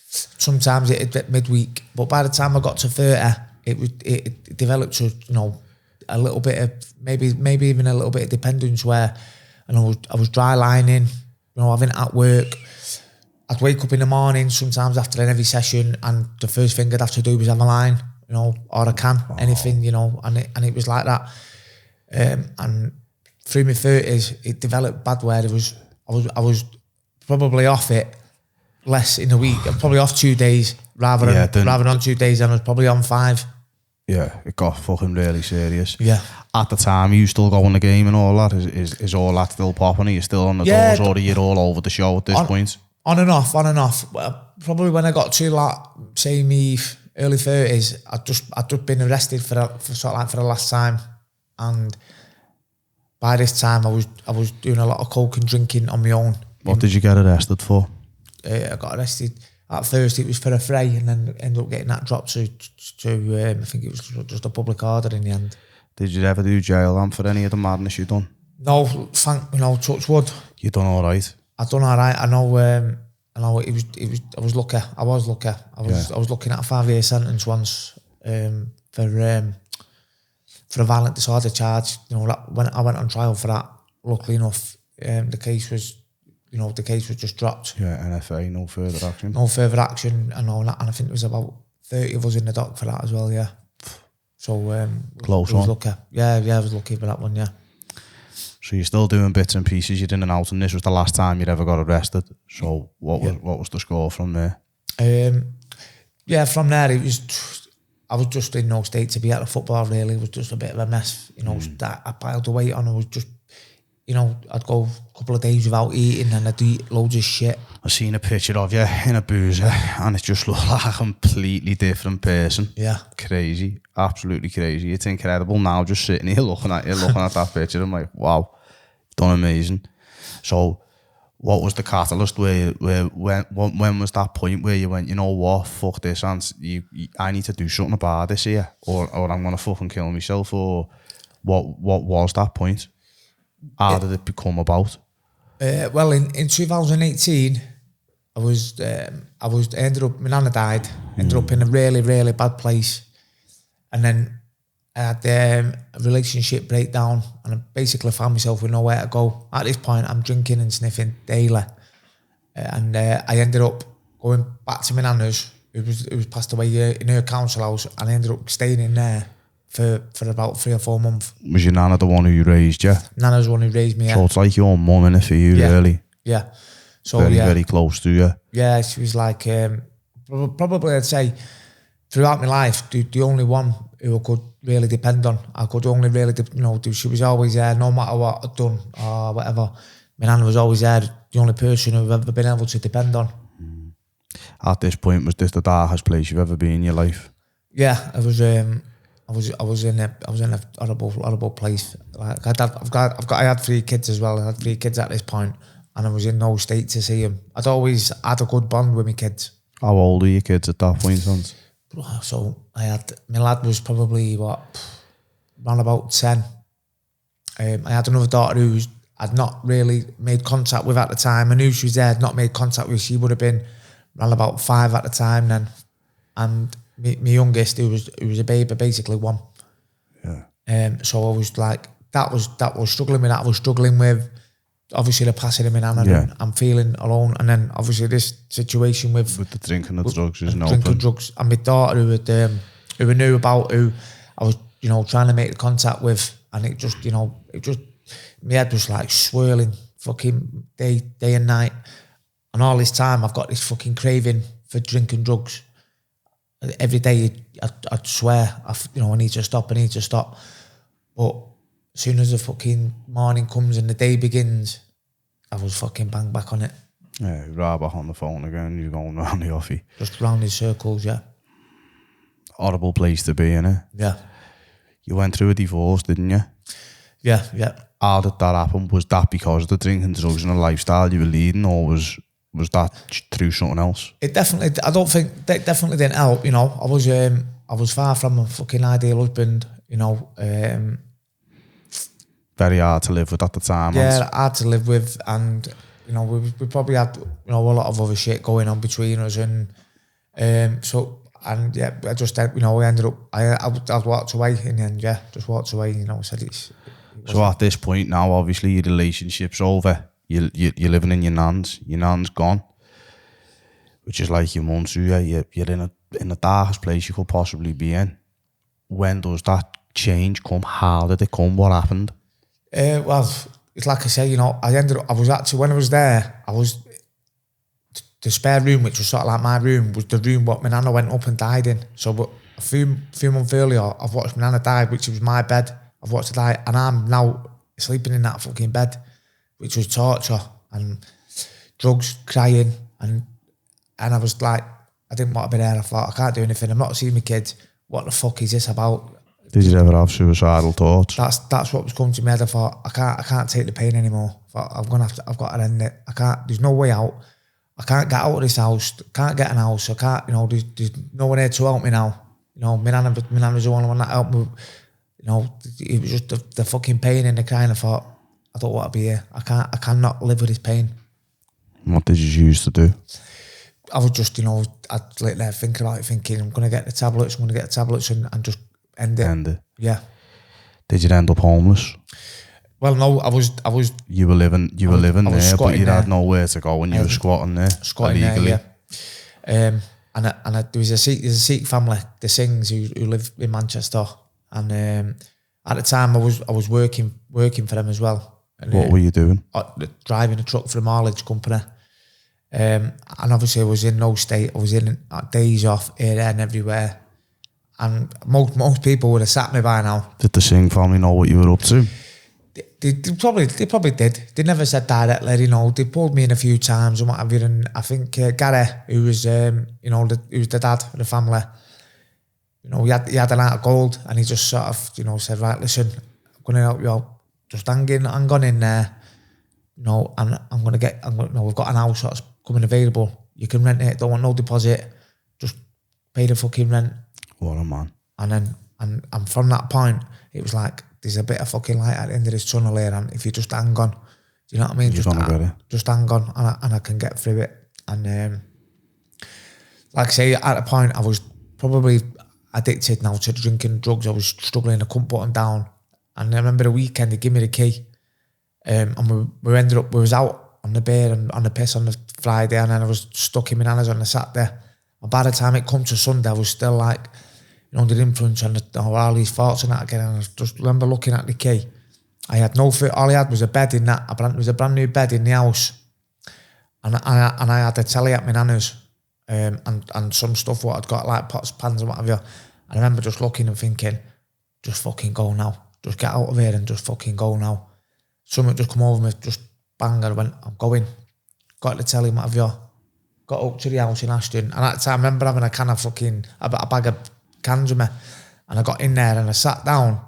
Sometimes it midweek, but by the time I got to 30, it developed to, you know, a little bit of maybe even a little bit of dependence where, you know, I was dry lining, you know, having it at work. I'd wake up in the morning sometimes after an heavy session, and the first thing I'd have to do was have a line, you know, or a can, anything, you know, and it was like that. And through my 30s, it developed bad where I was probably off it less in a week. I'm probably off 2 days rather than 2 days, and I was probably on 5. Yeah, it got fucking really serious. Yeah. At the time, you still going the game and all that? Is all that still popping? Are you still on the doors, or are you all over the show at this point? On and off. Well, probably when I got to like, say me early 30s, I'd just been arrested for the last time, and by this time I was doing a lot of coke and drinking on my own. What did you get arrested for? I got arrested. At first it was for a fray, and then ended up getting that dropped to I think it was just a public order in the end. Did you ever do jail time for any of the madness you done? No, touch wood. You done all right? I done all right. I know it was. I was lucky. I was looking at a 5-year sentence once for a violent disorder charge. You know, when I went on trial for that, luckily enough, the case was just dropped. Yeah, NFA, no further action. No further action, and all that. And I think there was about 30 of us in the dock for that as well. Yeah. So close was one. Lucky. Yeah, I was lucky for that one. Yeah. So you're still doing bits and pieces. You're in and out, and this was the last time you'd ever got arrested. So what was the score from there? Yeah, from there it was. I was just in no state to be at the football. Really, it was just a bit of a mess. You know, that I piled the weight on. I was just, you know, I'd go a couple of days without eating, and I'd eat loads of shit. I seen a picture of you in a boozer, and it just looked like a completely different person. Yeah, crazy, absolutely crazy. It's incredible now, just sitting here looking at that picture. I'm like, wow, done amazing. So, what was the catalyst? When was that point where you went, you know what, fuck this, and I need to do something about this here, or I'm gonna fucking kill myself, or what was that point? How did it become about? Well, in 2018, ended up, my nana died, ended up in a really, really bad place. And then I had a relationship breakdown, and I basically found myself with nowhere to go. At this point, I'm drinking and sniffing daily. And I ended up going back to my nana's, who was passed away in her council house, and I ended up staying in there for about 3 or 4 months. Was your nana the one who raised you? Nana's the one who raised me. So it's like your mum, innit, for you, really? Yeah. So very close to you. Yeah, she was like, probably I'd say throughout my life, the only one who I could really depend on. I could only really, she was always there, no matter what I'd done or whatever. My nana was always there, the only person who I've ever been able to depend on. At this point, was this the darkest place you've ever been in your life? Yeah, it was. I was in a horrible place. Like I had 3 kids as well. I had 3 kids at this point, and I was in no state to see them. I'd always had a good bond with my kids. How old are your kids at that point, sons? So my lad was probably around about 10. I had another daughter who I'd not really made contact with at the time. I knew she was there, I'd not made contact with. She would have been around about 5 at the time then, and my youngest, who was a baby, basically 1. Yeah. So I was like, that was struggling with that. I was struggling with obviously the passing of my nana, and I'm feeling alone, and then obviously this situation with the drinking and drugs is drinking drugs, and my daughter who I knew about, who I was trying to make contact with, and it just my head was like swirling fucking day and night, and all this time I've got this fucking craving for drinking drugs. Every day I'd swear, I need to stop, but as soon as the fucking morning comes and the day begins, I was fucking bang back on it. Yeah, right back on the phone again, you're going round the offie. Just round in circles, yeah. Horrible place to be, innit? Yeah. You went through a divorce, didn't you? Yeah. How did that happen? Was that because of the drinking, drugs and the lifestyle you were leading, or was that through something else? It definitely, I don't think, that definitely didn't help, I was far from a fucking ideal husband, Very hard to live with at the time. Yeah, hard to live with, and we probably had a lot of other shit going on between us, and I just we ended up I walked away in the end. Just walked away. Said it's. So at this point now, obviously your relationship's over. You're living in your nan's gone, which is like your mum. So you're in the darkest place you could possibly be in. When does that change come? How did it come? What happened? Well, it's like I say, I was actually, when I was there, the spare room, which was sort of like my room, was the room what my nana went up and died in. So but a few months earlier, I've watched my nana die, which was my bed. I've watched her die, and I'm now sleeping in that fucking bed, which was torture and drugs, crying, and I was like, I didn't want to be there. I thought, I can't do anything. I'm not seeing my kids. What the fuck is this about? Did you ever have suicidal thoughts? That's what was coming to my head. I thought, I can't take the pain anymore. I thought, I've got to end it. I can't, there's no way out. I can't get out of this house. Can't get an house. I can't, there's no one here to help me now. My nana's the only one that helped me. It was just the fucking pain and the crying. I thought, I don't want to be here. I cannot live with this pain. What did you use to do? I was just, I'd lay there thinking about it, thinking, I'm going to get the tablets, and just end it. Yeah. Did you end up homeless? Well, no, I was. You were living there, but you had nowhere to go, and you were squatting there illegally. There, yeah. There was a Sikh family, the Singhs, who live in Manchester, and at the time I was working for them as well. And, what were you doing? Driving a truck for a mileage company. And obviously I was in no state. I was in days off here, there and everywhere. And most people would have sat me by now. Did the Singh family know what you were up to? They probably did. They never said directly, They pulled me in a few times and what have you. And I think Gary, who was who was the dad of the family, he had an heart of gold, and he just sort of said, right, listen, I'm going to help you out. Just hang on in there. And we've got an house that's coming available. You can rent it. Don't want no deposit. Just pay the fucking rent. What a man. And then, and from that point, it was like, there's a bit of fucking light at the end of this tunnel here, and if you just hang on, do you know what I mean? Just hang on, and I can get through it. And like I say, at a point, I was probably addicted now to drinking drugs. I was struggling. I couldn't put them down. And I remember the weekend, they gave me the key. And we was out on the beer and on the piss on the Friday, and then I was stuck in my nana's on the Saturday. And by the time it come to Sunday, I was still like the influence and all these thoughts and that again. And I just remember looking at the key. I had no food. All I had was a bed in that. There was a brand new bed in the house, and I had a telly at my nana's, and some stuff what I'd got like pots, pans, and what have you. And I remember just looking and thinking, just fucking go now. Just get out of here and just fucking go now. Something just come over me, just bang. I went, I'm going. Got the telly, what have you. Got up to the house in Ashton, and at the time I remember having a bag of cans with me, and I got in there and I sat down.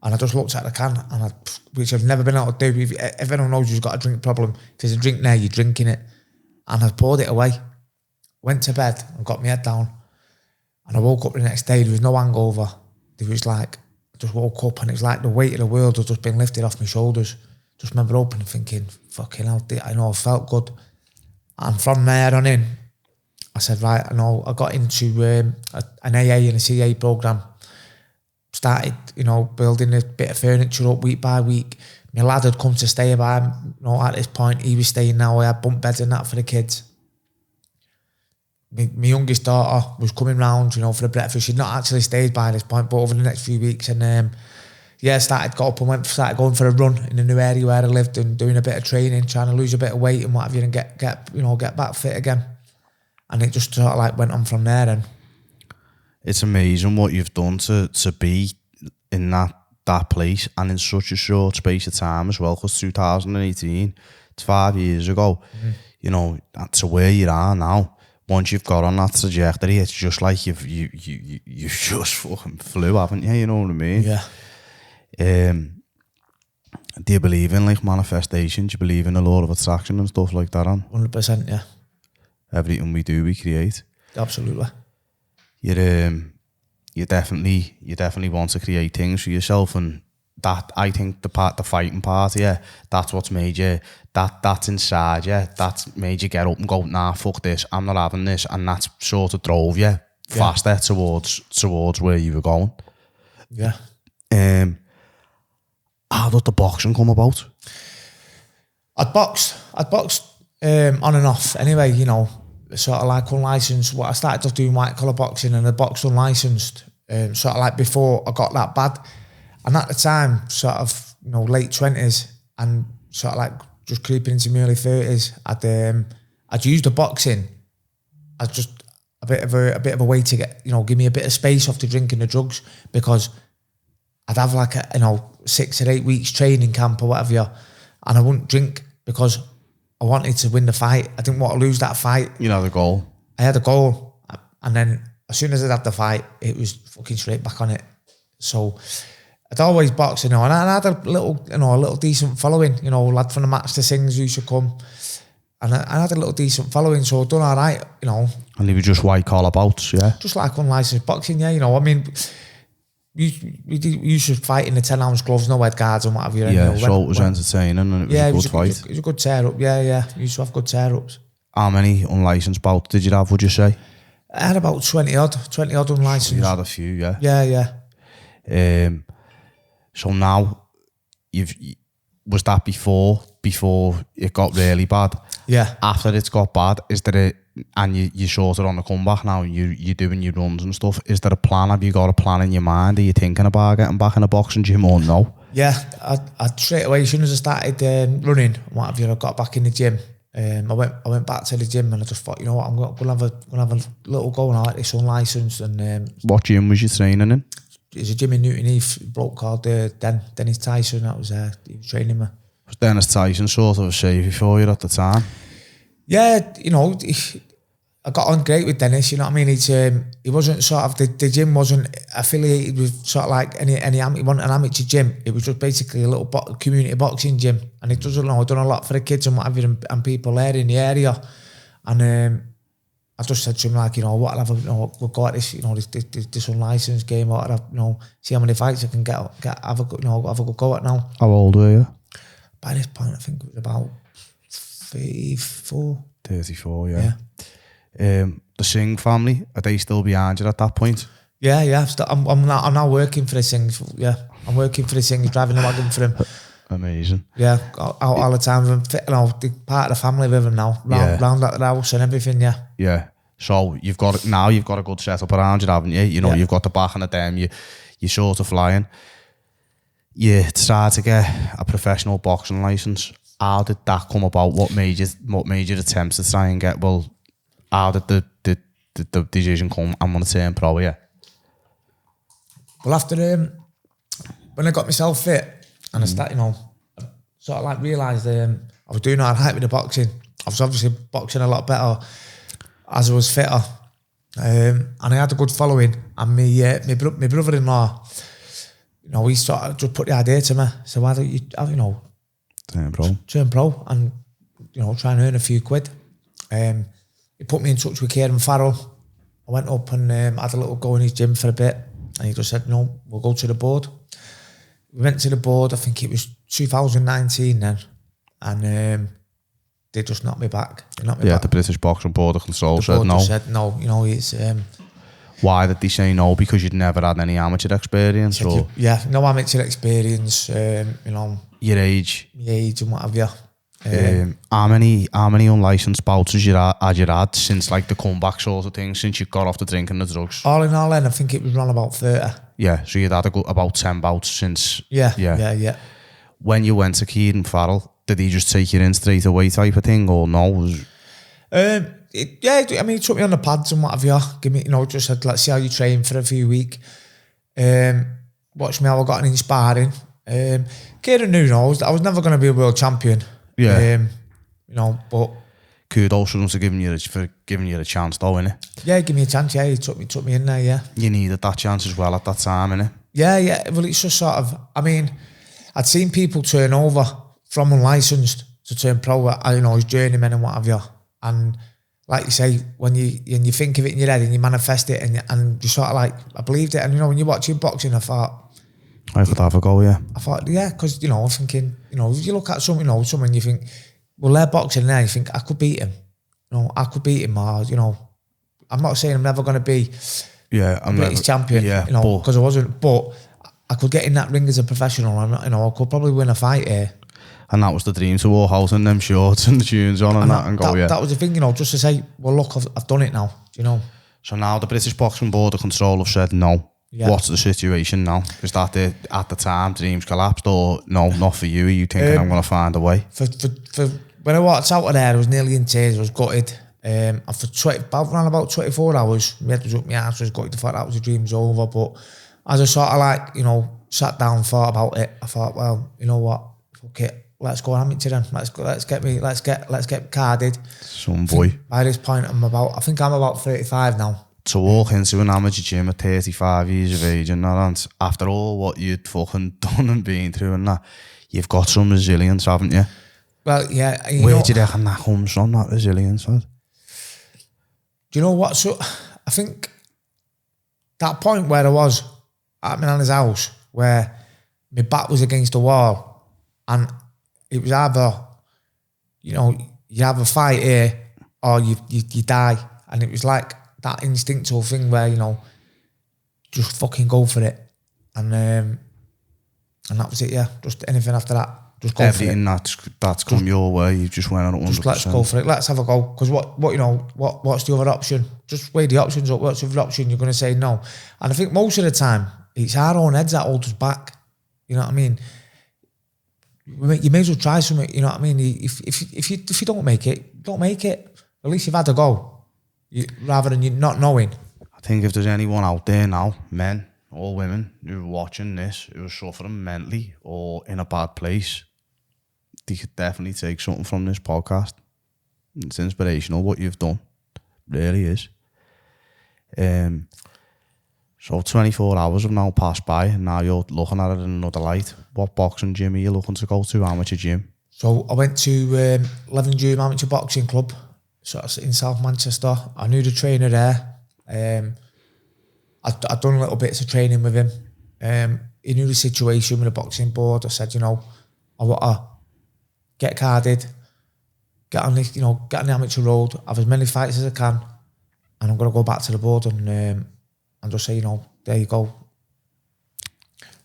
And I just looked at the can, and which I've never been able to do. If anyone knows you've got a drink problem, if there's a drink there, you're drinking it. And I poured it away, went to bed and got my head down. And I woke up the next day, there was no hangover. There was like, I just woke up and it was like the weight of the world had just been lifted off my shoulders. Just remember opening thinking, fucking hell, I know I felt good. And from there on in, I said, right, I know, I got into an AA and a CA programme. Started, building a bit of furniture up week by week. My lad had come to stay by, at this point, he was staying now. I had bunk beds and that for the kids. My youngest daughter was coming round, for the breakfast. She'd not actually stayed by this point, but over the next few weeks, and got up and started going for a run in the new area where I lived and doing a bit of training, trying to lose a bit of weight and what have you, and get back fit again. And it just sort of like went on from there. And it's amazing what you've done to be in that place and in such a short space of time as well, because 2018, it's 5 years ago, to where you are now. Once you've got on that trajectory, it's just like you've just fucking flew, haven't you? You know what I mean? Yeah. Do you believe in like manifestation? Do you believe in the law of attraction and stuff like that? 100%, yeah. Everything we do, we create. Absolutely. You definitely want to create things for yourself, and that, I think, the fighting part, that's what's made you, that's inside you, that's made you get up and go, nah, fuck this, I'm not having this, and that's sort of drove you faster towards where you were going. Yeah. How did the boxing come about? I'd boxed on and off anyway, sort of like unlicensed. I started off doing white collar boxing and I boxed unlicensed, sort of like before I got that bad. And at the time, sort of, late 20s and sort of like just creeping into my early 30s, I'd used the boxing as just a bit of a way to get, give me a bit of space off the drink and the drugs, because I'd have like 6 or 8 weeks training camp or whatever, and I wouldn't drink because I wanted to win the fight. I didn't want to lose that fight. You know the goal. I had a goal, and then as soon as I'd had the fight, it was fucking straight back on it. So I'd always boxed, and I had a little decent following. Lad from the Match to Sings used to come, and I had a little decent following, so I'd done all right, And they were just white collar bouts, yeah? Just like unlicensed boxing, yeah, I mean, we used to fight in the 10-ounce gloves, no head guards and whatever. Yeah, so it was entertaining and it was a good fight. It was a good tear-up, yeah. We used to have good tear-ups. How many unlicensed bouts did you have, would you say? I had about 20 odd unlicensed. So you had a few, yeah? Yeah. So now, was that before it got really bad? Yeah. After it's got bad, is there and you're sort of on the comeback now, you're doing your runs and stuff, is there a plan? Have you got a plan in your mind? Are you thinking about getting back in a boxing gym or no? Yeah, I straight away, as soon as I started running, what have you, I got back in the gym. I went back to the gym and I just thought, I'm going to have a little go now at this unlicensed. And what gym was you training in? There's a gym in Newton Heath, a bloke called Dennis Tyson, that was he was training me. Was Dennis Tyson sort of a saviour for you at the time? Yeah, I got on great with Dennis, you know what I mean? He wasn't sort of, the gym wasn't affiliated with sort of like any it wasn't an amateur gym. It was just basically a little community boxing gym. And it does, I've done a lot for the kids and whatever and people there in the area. And I just said to him, like, what, we'll go at this, this unlicensed game, or see how many fights I can have a good go at now. How old were you? By this point, I think it was about 34. 34, yeah. The Singh family, are they still behind you at that point? Yeah. I'm now working for the Singhs. Yeah, I'm working for the Singhs, driving the wagon for them. Amazing. Yeah, out all the time. They're part of the family with them now, round at the house and everything. Yeah. Yeah. So you've got a good setup around you, haven't you? You know, you've got the backing of them, you're sort of flying. You tried to get a professional boxing license. How did that come about? What made you attempt to try and get, well, how did the decision come, I'm going to turn pro, yeah? Well, after when I got myself fit and I started, you know, I sort of like realised I was doing all right with the boxing. I was obviously boxing a lot better as I was fitter, and I had a good following. And my brother-in-law, you know, he sort of just put the idea to me. So why don't you, you know, turn pro and, you know, try and earn a few quid. He put me in touch with Kieran Farrell. I went up and had a little go in his gym for a bit, and he just said, no, we'll go to the board. We went to the board, I think it was 2019 then, and they just knocked me back. The British Boxing Board of Control said no. Said no, you know, it's... Why did they say no? Because you'd never had any amateur experience? Or? Yeah, no amateur experience, you know... Your age? My age and what have you. How many unlicensed bouts had you had since like the comeback sort of thing, since you got off the drink and the drugs? All in all then, I think it was around about 30. Yeah, so you'd had about 10 bouts since... Yeah. When you went to Kieran Farrell, did he just take you in straight away type of thing, or no? I mean, he took me on the pads and what have you. Give me, you know, just said, let's see how you train for a few weeks. Watch me how I got in sparring. Kieran knew, you know, I was never going to be a world champion. Yeah. You know, but... Kudos for him for giving you a chance though, innit? Yeah, give me a chance, yeah. He took me in there, yeah. You needed that chance as well at that time, innit? Yeah. Well, it's just sort of... I mean, I'd seen people turn over from unlicensed to turn pro, you know, as journeymen and what have you. And like you say, when you think of it in your head and you manifest it and you sort of like, I believed it. And, you know, when you're watching boxing, I thought... I could have a go, yeah. I thought, yeah, because, you know, I'm thinking, you know, if you look at someone, you know, someone you think, well, they're boxing there, you think, I could beat him. You know, I could beat him, or, you know, I'm not saying I'm never going to be I'm British champion, you know, because I wasn't, but I could get in that ring as a professional and, you know, I could probably win a fight here. And that was the dream, to walk out in them shorts and the tunes on and that and go, yeah. That was the thing, you know, just to say, well, look, I've done it now, you know. So now the British Boxing Board of Control have said no. Yeah. What's the situation now? Is that at the time dreams collapsed, or no, not for you? Are you thinking I'm going to find a way? For when I walked out of there, I was nearly in tears. I was gutted. And for about 24 hours, my head was up, my ass was gutted. I thought that was the dream's over. But as I sort of like, you know, sat down and thought about it, I thought, well, you know what? Fuck it. Let's go amateur then. Let's get carded. Some boy. By this point, I think I'm about 35 now. To walk into an amateur gym at 35 years of age and that, and after all what you'd fucking done and been through and that, you've got some resilience, haven't you? Well, yeah. Where do you reckon that comes from, that resilience? Do you know what? So, I think that point where I was at my nana's house, where my back was against the wall, and it was either, you know, you have a fight here or you die, and it was like that instinctual thing where, you know, just fucking go for it. And that was it, yeah. Just anything after that, just go for it. Everything that's come your way, you just went on 100%. Just let's go for it, let's have a go. Because what you know, what's the other option? Just weigh the options up. What's the other option? You're going to say no. And I think most of the time, it's our own heads that hold us back. You know what I mean? You may as well try something, you know what I mean? If you don't make it, don't make it. At least you've had a go. Rather than you not knowing. I think if there's anyone out there now, men or women, who are watching this, who are suffering mentally or in a bad place, they could definitely take something from this podcast. It's inspirational what you've done. It really is. So 24 hours have now passed by and now you're looking at it in another light. What boxing gym are you looking to go to? Amateur gym? So I went to 11 June Amateur Boxing Club. Sort of in South Manchester. I knew the trainer there. I'd done little bits of training with him. He knew the situation with the boxing board. I said, you know, I want to get carded, get on the amateur road, have as many fights as I can, and I'm going to go back to the board and just say, you know, there you go.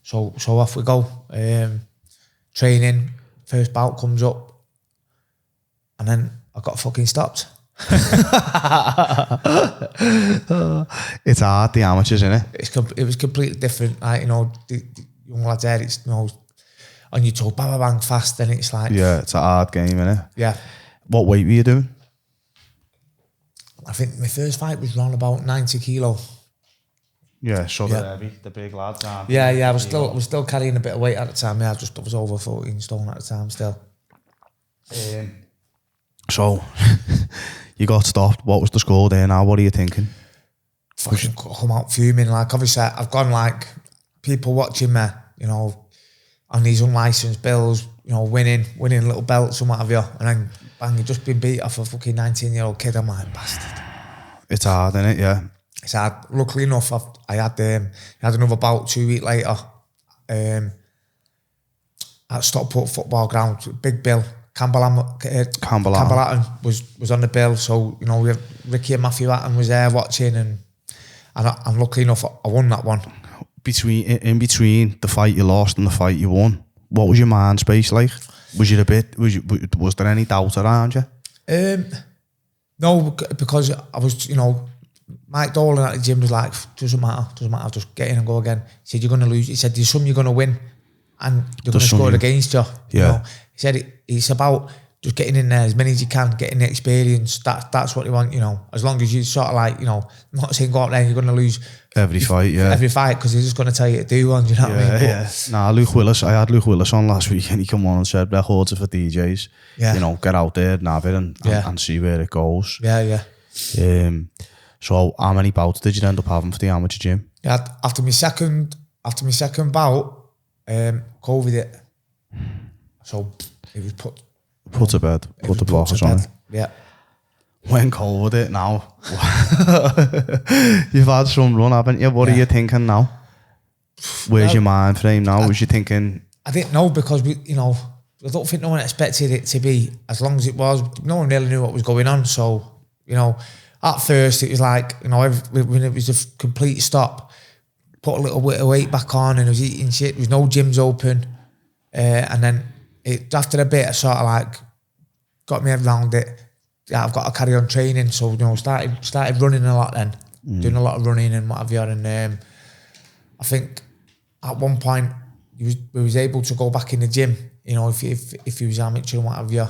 So off we go. Training, first bout comes up, and then I got fucking stopped It's hard, the amateurs, isn't it? It was completely different. Like, you know, the young lads there, it's, you know, on your toe, bang, bang, bang, fast, and it's like... Yeah, it's a hard game, isn't it? Yeah. What weight were you doing? I think my first fight was around about 90 kilo. Yeah, so they're heavy, the big lads aren't Yeah, I was still carrying a bit of weight at the time. Yeah, I was over 14 stone at the time still. So, you got stopped. What was the score there now? What are you thinking? Fucking come out fuming. Like, obviously, I've gone like people watching me, you know, on these unlicensed bills, you know, winning little belts and what have you, and then bang, you just been beat off a fucking 19-year-old kid. I'm like, bastard. It's hard, isn't it? Yeah. It's hard. Luckily enough, I had another bout 2 weeks later. At Stockport football ground, big bill. Campbell Hatton was on the bill, so you know Ricky and Matthew Hatton was there watching, and luckily enough I won that one. In between the fight you lost and the fight you won, what was your mind space like? Was there any doubt around you? No, because I was, you know, Mike Dolan at the gym was like, doesn't matter, just get in and go again. He said, you're going to lose. He said, there's some you're going to win and they're going to score against you. Yeah. You know? He said, it's about just getting in there as many as you can, getting the experience. That's what you want, you know, as long as you sort of like, you know, I'm not saying go out there and you're going to lose every fight, because he's just going to tell you to do one, do you know what I mean? Yeah. Nah, Luke Willis, I had Luke Willis on last week and he came on and said, records are for DJs. Yeah. You know, get out there and have it and see where it goes. Yeah. So how many bouts did you end up having for the amateur gym? Yeah, after my second bout, COVID hit. So it was put to bed. Put the blockers on it. Yeah. When COVID hit now, you've had some run, haven't you? What are you thinking now? Where's your mind frame now? Was you thinking? I didn't know because I don't think no one expected it to be as long as it was. No one really knew what was going on. So, you know, at first it was like, you know, when it was a complete stop, put a little bit of weight back on and I was eating shit. There was no gyms open. And then after a bit, I sort of like got my head around it. Yeah, I've got to carry on training. So, you know, started running a lot then, doing a lot of running and what have you. And I think at one point we was able to go back in the gym, you know, if he was amateur and what have you.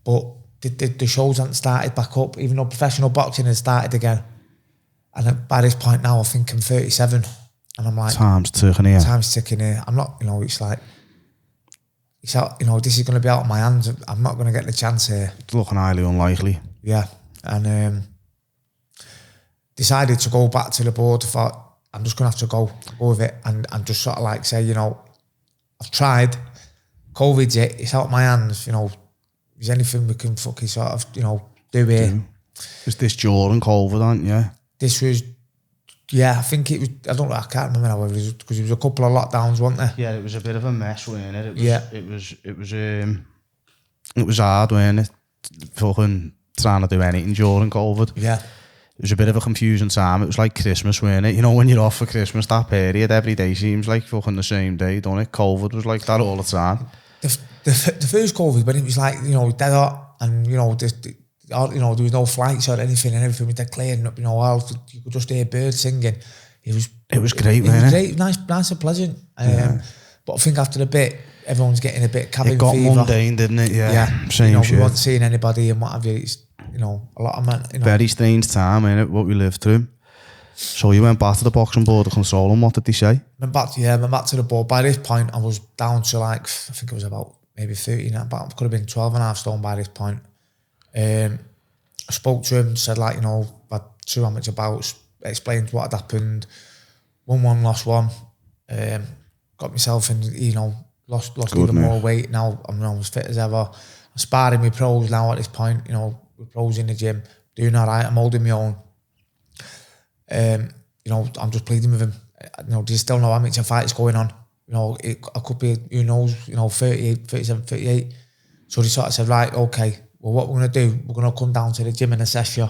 But the shows hadn't started back up, even though professional boxing had started again. And by this point now, I think I'm 37. And I'm like... Time's ticking here. I'm not, you know, it's like... It's out, you know, this is going to be out of my hands. I'm not going to get the chance here. It's looking highly unlikely. Yeah. And decided to go back to the board. I thought, I'm just going to have to go with it and just sort of like say, you know, I've tried. COVID's it. It's out of my hands, you know. Is anything we can fucking sort of, you know, do here? Was this during COVID, aren't you? This was, yeah, I think it was, I can't remember now, because it was a couple of lockdowns, wasn't there? Yeah, it was a bit of a mess, wasn't it? It was hard, wasn't it? Fucking trying to do anything during COVID. Yeah. It was a bit of a confusing time. It was like Christmas, wasn't it? You know, when you're off for Christmas, that period, every day seems like fucking the same day, don't it? COVID was like that all the time. The first COVID, when it was like, you know, dead hot and, you know, there was no flights or anything and everything was dead clear and, you know, you could just hear birds singing. It was great, wasn't it? Nice and pleasant. But I think after a bit, everyone's getting a bit cabin fever. It got mundane, didn't it? Yeah. Same you know, shit. We weren't seeing anybody and what have you. It's, you know, a lot of men. You know. Very strange time, innit, what we lived through. So you went back to the boxing board to console them. What did they say? Went back to the board. By this point, I was down to like, I think it was about maybe 13, but it could have been 12 and a half stone by this point. I spoke to him, said like, you know, had 2 amateur bouts, explained what had happened, won one, lost one, got myself in, you know, lost even more weight. Now I'm as fit as ever. I'm sparring with pros now at this point, you know, with pros in the gym, doing all right, I'm holding my own. You know, I'm just pleading with him. You know, there's still no amateur fights going on. You know, I could be, who knows, you know, 38, 37, 38. So they sort of said, right, okay, well, what we're going to do, we're going to come down to the gym and assess you.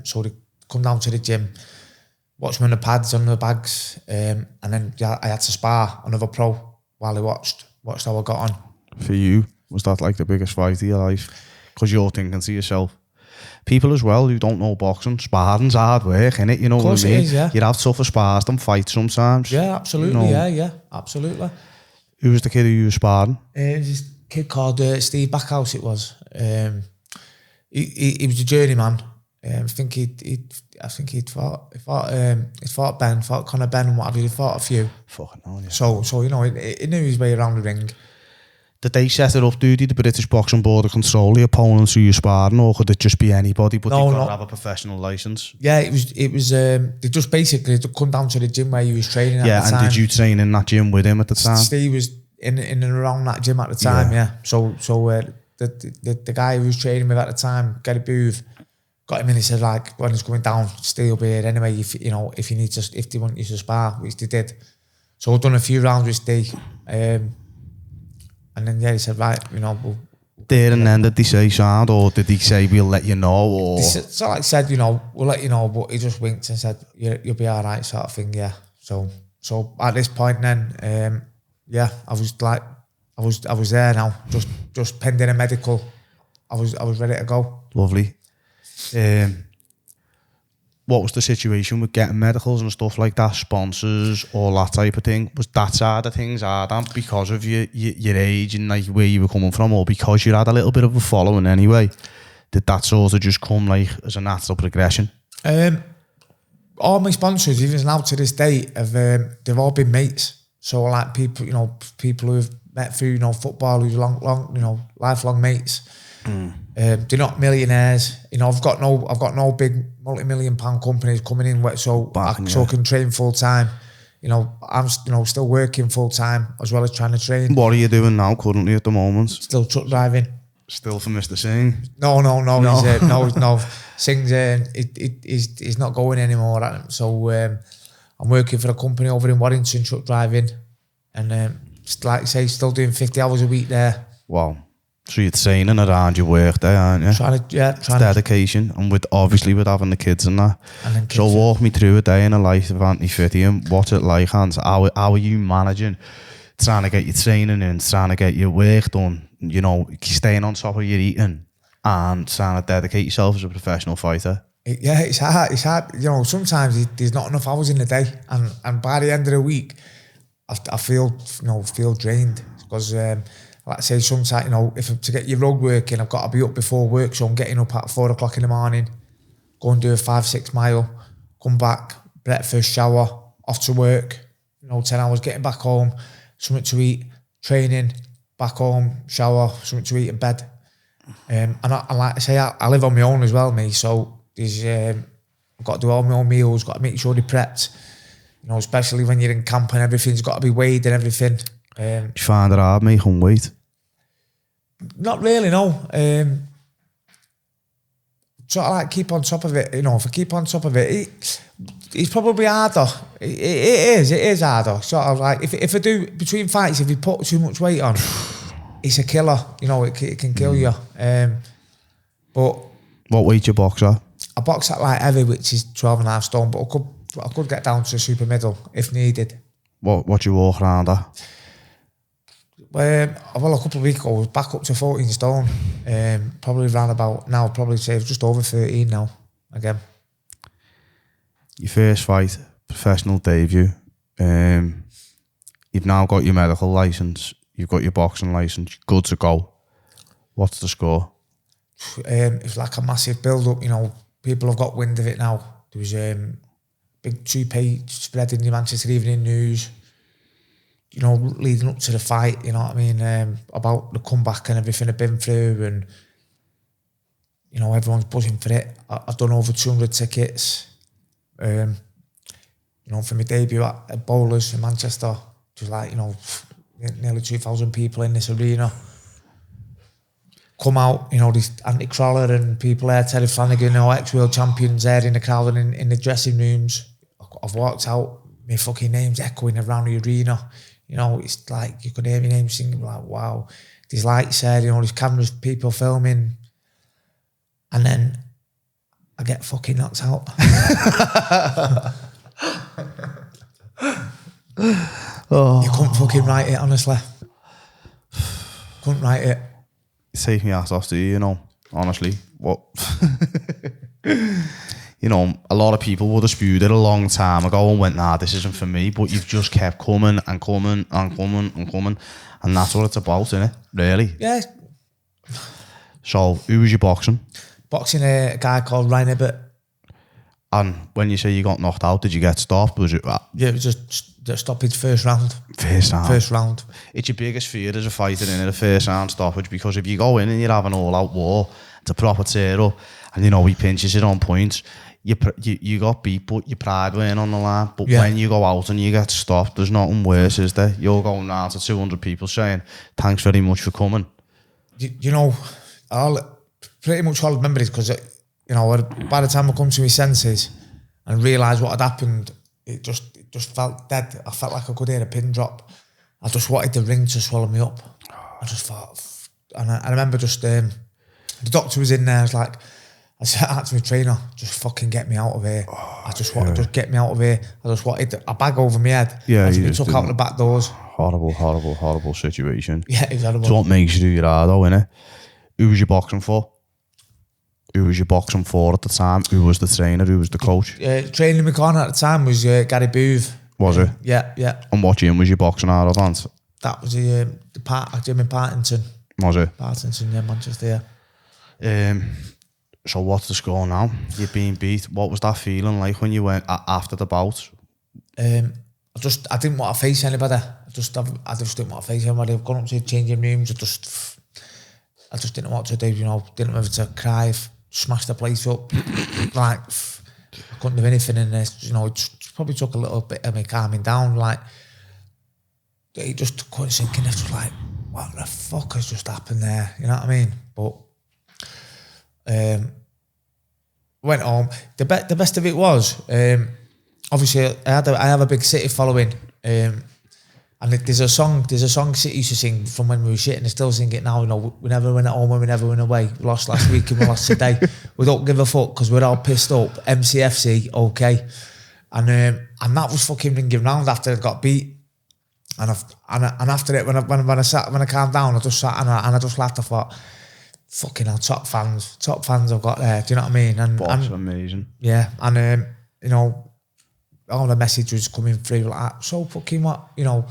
So they come down to the gym, watch me on the pads, on the bags, and then I had to spar another pro while he watched how I got on. For you, was that like the biggest fight of your life? Because you're thinking to yourself, people as well who don't know boxing, sparring's hard work, innit? You know what I mean? It is, yeah. You'd have tougher spars than fights sometimes. Yeah, absolutely, you know. yeah, absolutely. Who was the kid who you were sparring? This kid called Steve Backhouse, it was. He was a journeyman. I think he'd fought Ben, fought Conor Ben and what have you. He fought a few. Fucking hell, yeah. So you know, he knew his way around the ring. Did they set it up, did the British Boxing Board to control the opponents who you sparring, or could it just be anybody, but they've got to have a professional licence? Yeah, it was they just basically come down to the gym where he was training at the time. Yeah, and did you train in that gym with him at the time? Steve was in and around that gym at the time, yeah. So the guy who was training with at the time, Gary Booth, got him in. He said, like, when it's going down, Steve will be here anyway. If you know, if they want you to spar, which they did. So I've done a few rounds with Steve, and then he said, right, you know. There and then did he say sound, or did he say we'll let you know? Or so like said, you know, we'll let you know, but he just winked and said, you'll be all right, sort of thing, yeah. So at this point then, yeah, I was there now, just pending a medical. I was ready to go. Lovely. What was the situation with getting medicals and stuff like that, sponsors, all that type of thing? Was that side of things hard because of your age and like where you were coming from, or because you had a little bit of a following anyway? Did that sort of just come like as a natural progression? All my sponsors, even now to this day, they've all been mates. So like people, you know, people who've met through, you know, football, who's long, you know, lifelong mates. They're not millionaires, you know. I've got no big multi-million-pound companies coming in, so I can train full time. You know, I'm still working full time as well as trying to train. What are you doing now currently at the moment? Still truck driving. Still for Mr. Singh? No. No. Singh's he's not going anymore. So I'm working for a company over in Warrington, truck driving, and like I say, still doing 50 hours a week there. Wow. So you're training around your work there, aren't you? It's dedication, and with having the kids and that. So walk me through a day in the life of Anthony Fithian. What's it like, Hans? How are you managing, trying to get your training in, trying to get your work done, you know, staying on top of your eating, and trying to dedicate yourself as a professional fighter? It's hard. You know, sometimes there's not enough hours in the day, and by the end of the week, I feel drained because. Like I say, sometimes, you know, if to get your road working, I've got to be up before work, so I'm getting up at 4 o'clock in the morning, go and do a 5-6 mile, come back, breakfast, shower, off to work, you know, 10 hours, getting back home, something to eat, training, back home, shower, something to eat in bed. And like I say, I live on my own as well, me, so there's, I've got to do all my own meals, got to make sure they're prepped, you know, especially when you're in camp and everything's got to be weighed and everything. Do you find it hard making weight? Not really, no. Sort of like keep on top of it, you know. If I keep on top of it, it's probably harder. It is harder. Sort of like if I do between fights, if you put too much weight on, it's a killer. You know, it can kill you. But what weight you box at? I box at light heavy, which is 12.5 stone. But I could get down to super middle if needed. What do you walk around at? Well, a couple of weeks ago, I was back up to 14 stone. Probably around about now, probably say just over 13 now, again. Your first fight, professional debut. You've now got your medical licence, you've got your boxing licence, good to go. What's the score? It was like a massive build-up, you know. People have got wind of it now. There was big 2-page spread in the Manchester Evening News, you know, leading up to the fight, you know what I mean, about the comeback and everything I've been through, and, you know, everyone's buzzing for it. I've done over 200 tickets, you know, for my debut at Bowlers in Manchester. It was like, you know, nearly 2,000 people in this arena. Come out, you know, this Andy Crawler and people there, Terry Flanagan, you know, ex-world champions there in the crowd and in the dressing rooms. I've walked out, my fucking name's echoing around the arena. You know, it's like you could hear my name singing, like, wow. There's lights there, you know, there's cameras, people filming. And then I get fucking knocked out. You couldn't fucking write it, honestly. Couldn't write it. Take me ass off to you, you know. honestly. What? You know, a lot of people would have spewed it a long time ago and went, nah, this isn't for me. But you've just kept coming and coming and coming and coming. And that's what it's about, isn't it? Really? Yeah. So, who was your boxing? Boxing, a guy called Ryan Ibbott. And when you say you got knocked out, did you get stopped? Was it? Yeah, it was just stoppage first round. First round. First round. It's your biggest fear as a fighter in the first round stoppage, because if you go in and you're having all-out war, it's a proper tear-up, and you know he pinches it on points, you got beat, but your pride went on the line. But when you go out and you get stopped, there's nothing worse, is there? You're going round to 200 people saying, thanks very much for coming. You know, pretty much all I remember is because, you know, by the time I come to my senses and realised what had happened, it just felt dead. I felt like I could hear a pin drop. I just wanted the ring to swallow me up. I just thought, and I remember just, the doctor was in there, I was like, I said out to my trainer, just fucking get me out of here. I just wanted to get me out of here. I just wanted a bag over my head. Yeah, you took out the back doors. Horrible situation. Yeah, it was horrible. It's what makes you do your hard though, innit? Who was you boxing for? Who was you boxing for at the time? Who was the trainer? Who was the coach? Training my corner at the time was Gary Booth. Was it? Yeah. And what gym was you boxing out of, Ant? That was the gym in Partington. Was it? Partington, yeah, Manchester, yeah. So what's the score now? You're being beat. What was that feeling like when you went after the bout? I didn't want to face anybody. I just didn't want to face anybody. I've gone up to the changing rooms. I just didn't know what to do. You know, didn't know whether to cry, smash the place up. Like I couldn't do anything in this. You know, it probably took a little bit of me calming down. Like it just couldn't sink in. It was like, what the fuck has just happened there? You know what I mean? But went home. The best of it was, obviously I have a big City following, and there's a song City used to sing from when we were shit, and they still sing it now. You know, we never win at home and we never win away. We lost last week and we lost today. We don't give a fuck because we're all pissed up. MCFC, okay, and that was fucking ringing round after I got beat, and after it when I calmed down, I just sat and I just laughed. I thought, fucking hell, top fans I've got there. Do you know what I mean? And amazing. Yeah, and you know, all the messages coming through like, so fucking what, you know,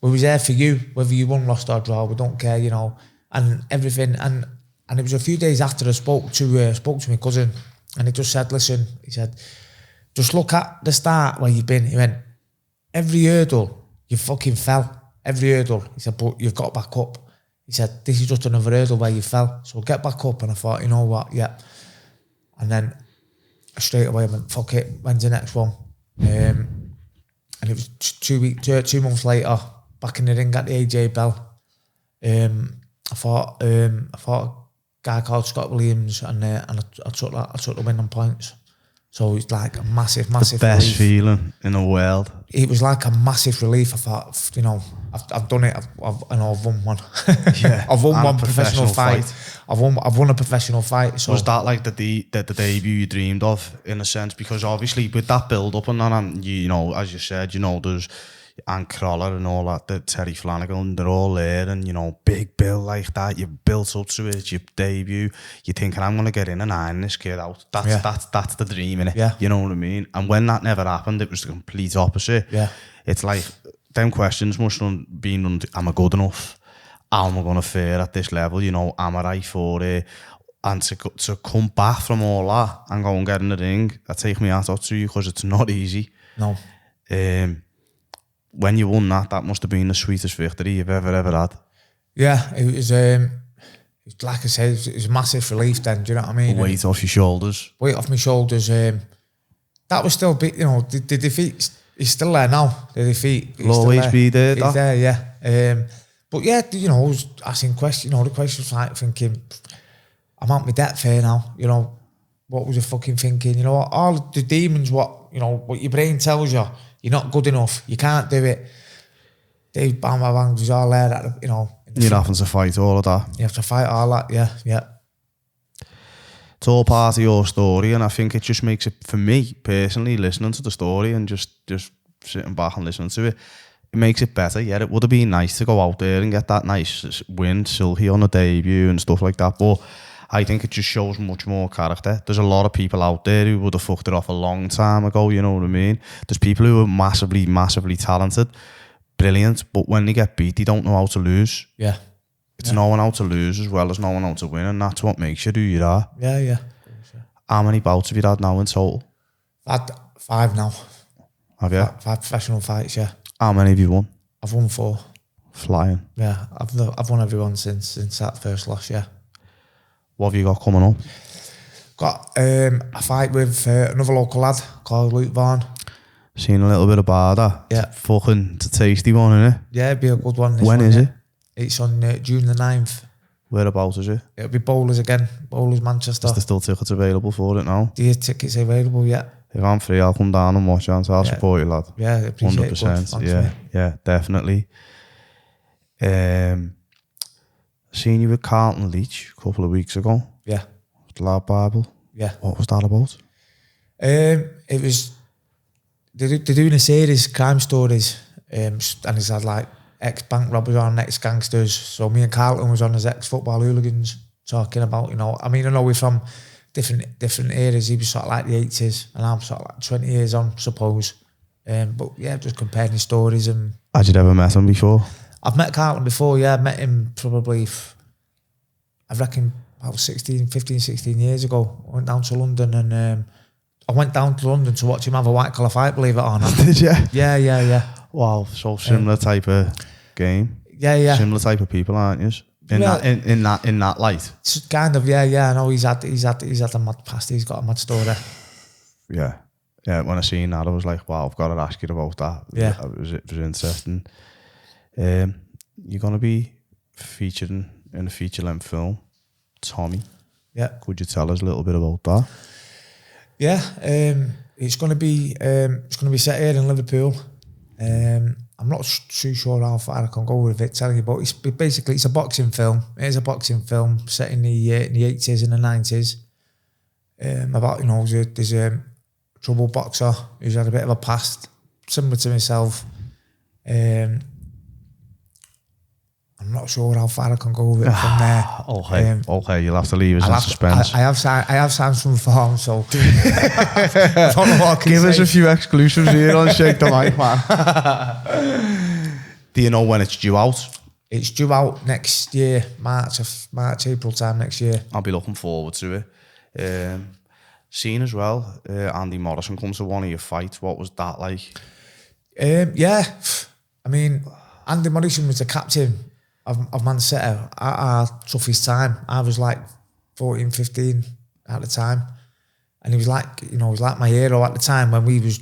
we was there for you, whether you won, lost or draw, we don't care, you know, and everything. And it was a few days after I spoke to my cousin, and he just said, listen, he said, just look at the start where you've been. He went, every hurdle you fucking fell, every hurdle. He said, but you've got back up. He said, this is just another hurdle where you fell, so get back up. And I thought, you know what, yeah. And then straight away I went, fuck it, when's the next one? And it was 2 months later, back in the ring at the AJ Bell. I fought a guy called Scott Williams, and I took the win on points. So it's like a massive the best relief. feeling in the world. It was like a massive relief. I thought, you know, I've done it. I've won one. Yeah, I've won one professional fight. I've won a professional fight. So was that like the debut you dreamed of, in a sense? Because obviously with that build up and that, and you know, as you said, you know, there's Ann Crawler and all that, the Terry Flanagan, they're all there, and you know, big bill like that, you built up to it, your debut, you're thinking, I'm gonna get in and iron this kid out. That's the dream, innit? Yeah. You know what I mean? And when that never happened, it was the complete opposite. Yeah. It's like them questions must have been, am I good enough? How am I gonna fare at this level? You know, am I right for it? And to come back from all that and go and get in the ring, that take me out to you, because it's not easy. No. When you won that must have been the sweetest victory you've ever had. Yeah, it was like I said, it was a massive relief then, do you know what I mean? Weight off your shoulders. Weight off my shoulders. That was still, you know, the defeat is still there now. The defeat will always be there. It's there, yeah. But yeah, you know, I was asking questions, you know, the questions like thinking, I'm out my depth here now, you know, what was you fucking thinking? You know, all the demons, what your brain tells you, you're not good enough, you can't do it. Dave Bang was all there, that, you know. You're having to fight all of that. You have to fight all that, yeah. It's all part of your story, and I think it just makes it, for me personally, listening to the story and just sitting back and listening to it, it makes it better. Yeah, it would have been nice to go out there and get that nice win, Silky on the debut and stuff like that, but I think it just shows much more character. There's a lot of people out there who would have fucked it off a long time ago, you know what I mean? There's people who are massively, massively talented, brilliant, but when they get beat, they don't know how to lose. Yeah. It's knowing how to lose as well as knowing how to win, and that's what makes you who you are. Yeah. How many bouts have you had now in total? I've had 5 now. Have you? 5 professional fights, yeah. How many have you won? I've won 4. Flying. Yeah, I've won every one since that first loss, yeah. What have you got coming up? Got a fight with another local lad called Luke Vaughan. Seen a little bit about that. Yeah. Fucking it's a tasty one, isn't it? Yeah, it'd be a good one. When is it? It's on June the 9th. Whereabouts is it? It'll be Bowlers again. Bowlers Manchester. Is there still tickets available for it now? The tickets available, yeah. If I'm free, I'll come down and watch it, so I'll support you, lad. Yeah, I appreciate 100%. it. Yeah, definitely. Seen you with Carlton Leach a couple of weeks ago. Yeah. The Lad Bible. Yeah. What was that about? It was they're doing a series, crime stories, and it's had like ex-bank robbers on, ex-gangsters. So me and Carlton was on as ex-football hooligans, talking about, you know, I mean, I know we're from different eras. He was sort of like the 80s, and I'm sort of like 20 years on, suppose. But yeah, just comparing stories. And had you ever met him before? I've met Carlton before, yeah. I met him probably, I reckon, about 15, 16 years ago. I went down to London, and I went down to London to watch him have a white collar fight, believe it or not. Did you? Yeah. Wow, so similar type of game. Yeah. Similar type of people, aren't you? In that light. It's kind of, yeah. I know he's had a mad past. He's got a mad story. Yeah. When I seen that, I was like, wow, I've got to ask you about that. Yeah, it was interesting. You're gonna be featuring in a feature-length film, Tommy. Yeah. Could you tell us a little bit about that? Yeah. It's gonna be set here in Liverpool. I'm not too sure how far I can go with it, telling you, but it's a boxing film. It is a boxing film set in the 80s and the 90s. About, you know, there's a troubled boxer who's had a bit of a past, similar to myself. I'm not sure how far I can go with it from there. Okay, you'll have to leave us in suspense. I have signed some form, so I don't know what I can Give say. us a few exclusives here on Shake the Mic, man. Do you know when it's due out? It's due out next year, March, April time next year. I'll be looking forward to it. Seen as well, Andy Morrison comes to one of your fights. What was that like? Yeah, I mean, Andy Morrison was the captain of Man City at our toughest time. I was like 14, 15 at the time. And he was like, you know, he was like my hero at the time when we was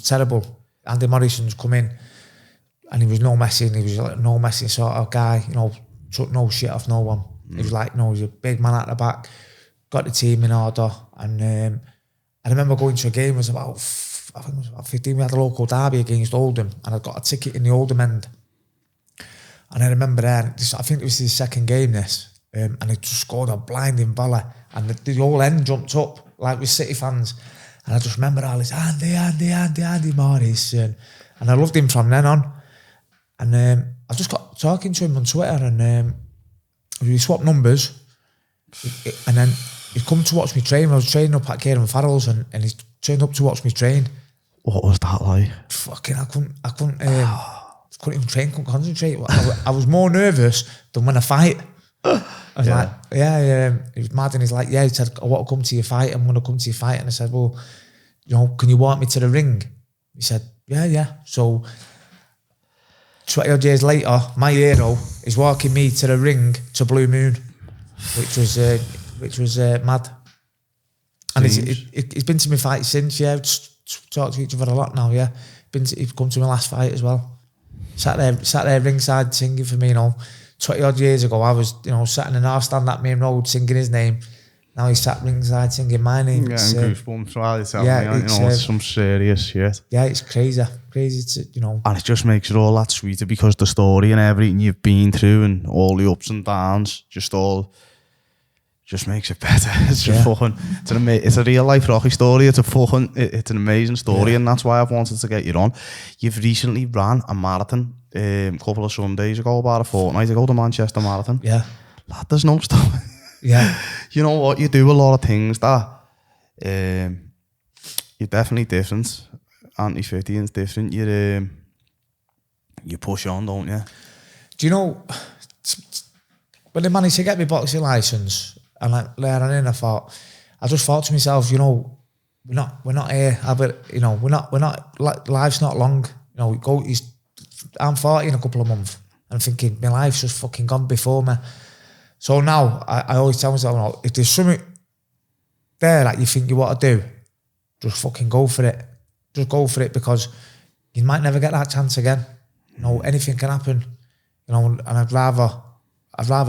terrible. Andy Morrison's come in and he was no messing. He was like no messing sort of guy, you know, took no shit off no one. He was like, no, he was a big man at the back, got the team in order. And I remember going to a game, it was about 15, we had a local derby against Oldham, and I got a ticket in the Oldham end. And I remember then, I think it was his second game and he just scored a blinding volley, and the whole end jumped up, like with City fans. And I just remember all this, Andy Morrison. And I loved him from then on. And I just got talking to him on Twitter, and we swapped numbers. And then he'd come to watch me train. I was training up at Kieran Farrell's, and he turned up to watch me train. What was that like? Fucking, I couldn't even train, couldn't concentrate. I was more nervous than when I fight. I was like, he was mad, and he's like, he said, I want to come to your fight, I'm going to come to your fight. And I said, well, you know, can you walk me to the ring? He said, yeah. So 20 odd years later, my hero is walking me to the ring to Blue Moon, which was mad. And he's been to my fight since, yeah. Just talked to each other a lot now, yeah. He's come to my last fight as well. Sat there ringside singing for me, you know. 20 odd years ago, I was, you know, sat in the north stand at Main Road singing his name. Now he's sat ringside singing my name. Yeah, and goosebumps while you're telling me, you know, it's some serious shit. Yeah, it's crazy to, you know. And it just makes it all that sweeter because the story and everything you've been through and all the ups and downs, just makes it better. It's just fucking, it's a real life Rocky story. It's an amazing story, and that's why I've wanted to get you on. You've recently ran a marathon a couple of Sundays ago, about a fortnight ago, the Manchester Marathon. Yeah. Lad, there's no stopping. Yeah. You know what? You do a lot of things that you're definitely different. Anti-50's different. You push on, don't you? Do you know, when I managed to get my boxing license and like later on in, I just thought to myself, you know, we're not here, you know, life's not long. You know, I'm 40 in a couple of months. I'm thinking my life's just fucking gone before me. So now I always tell myself, no, if there's something there that you think you want to do, just fucking go for it. Just go for it, because you might never get that chance again. You know, anything can happen. You know, and I'd rather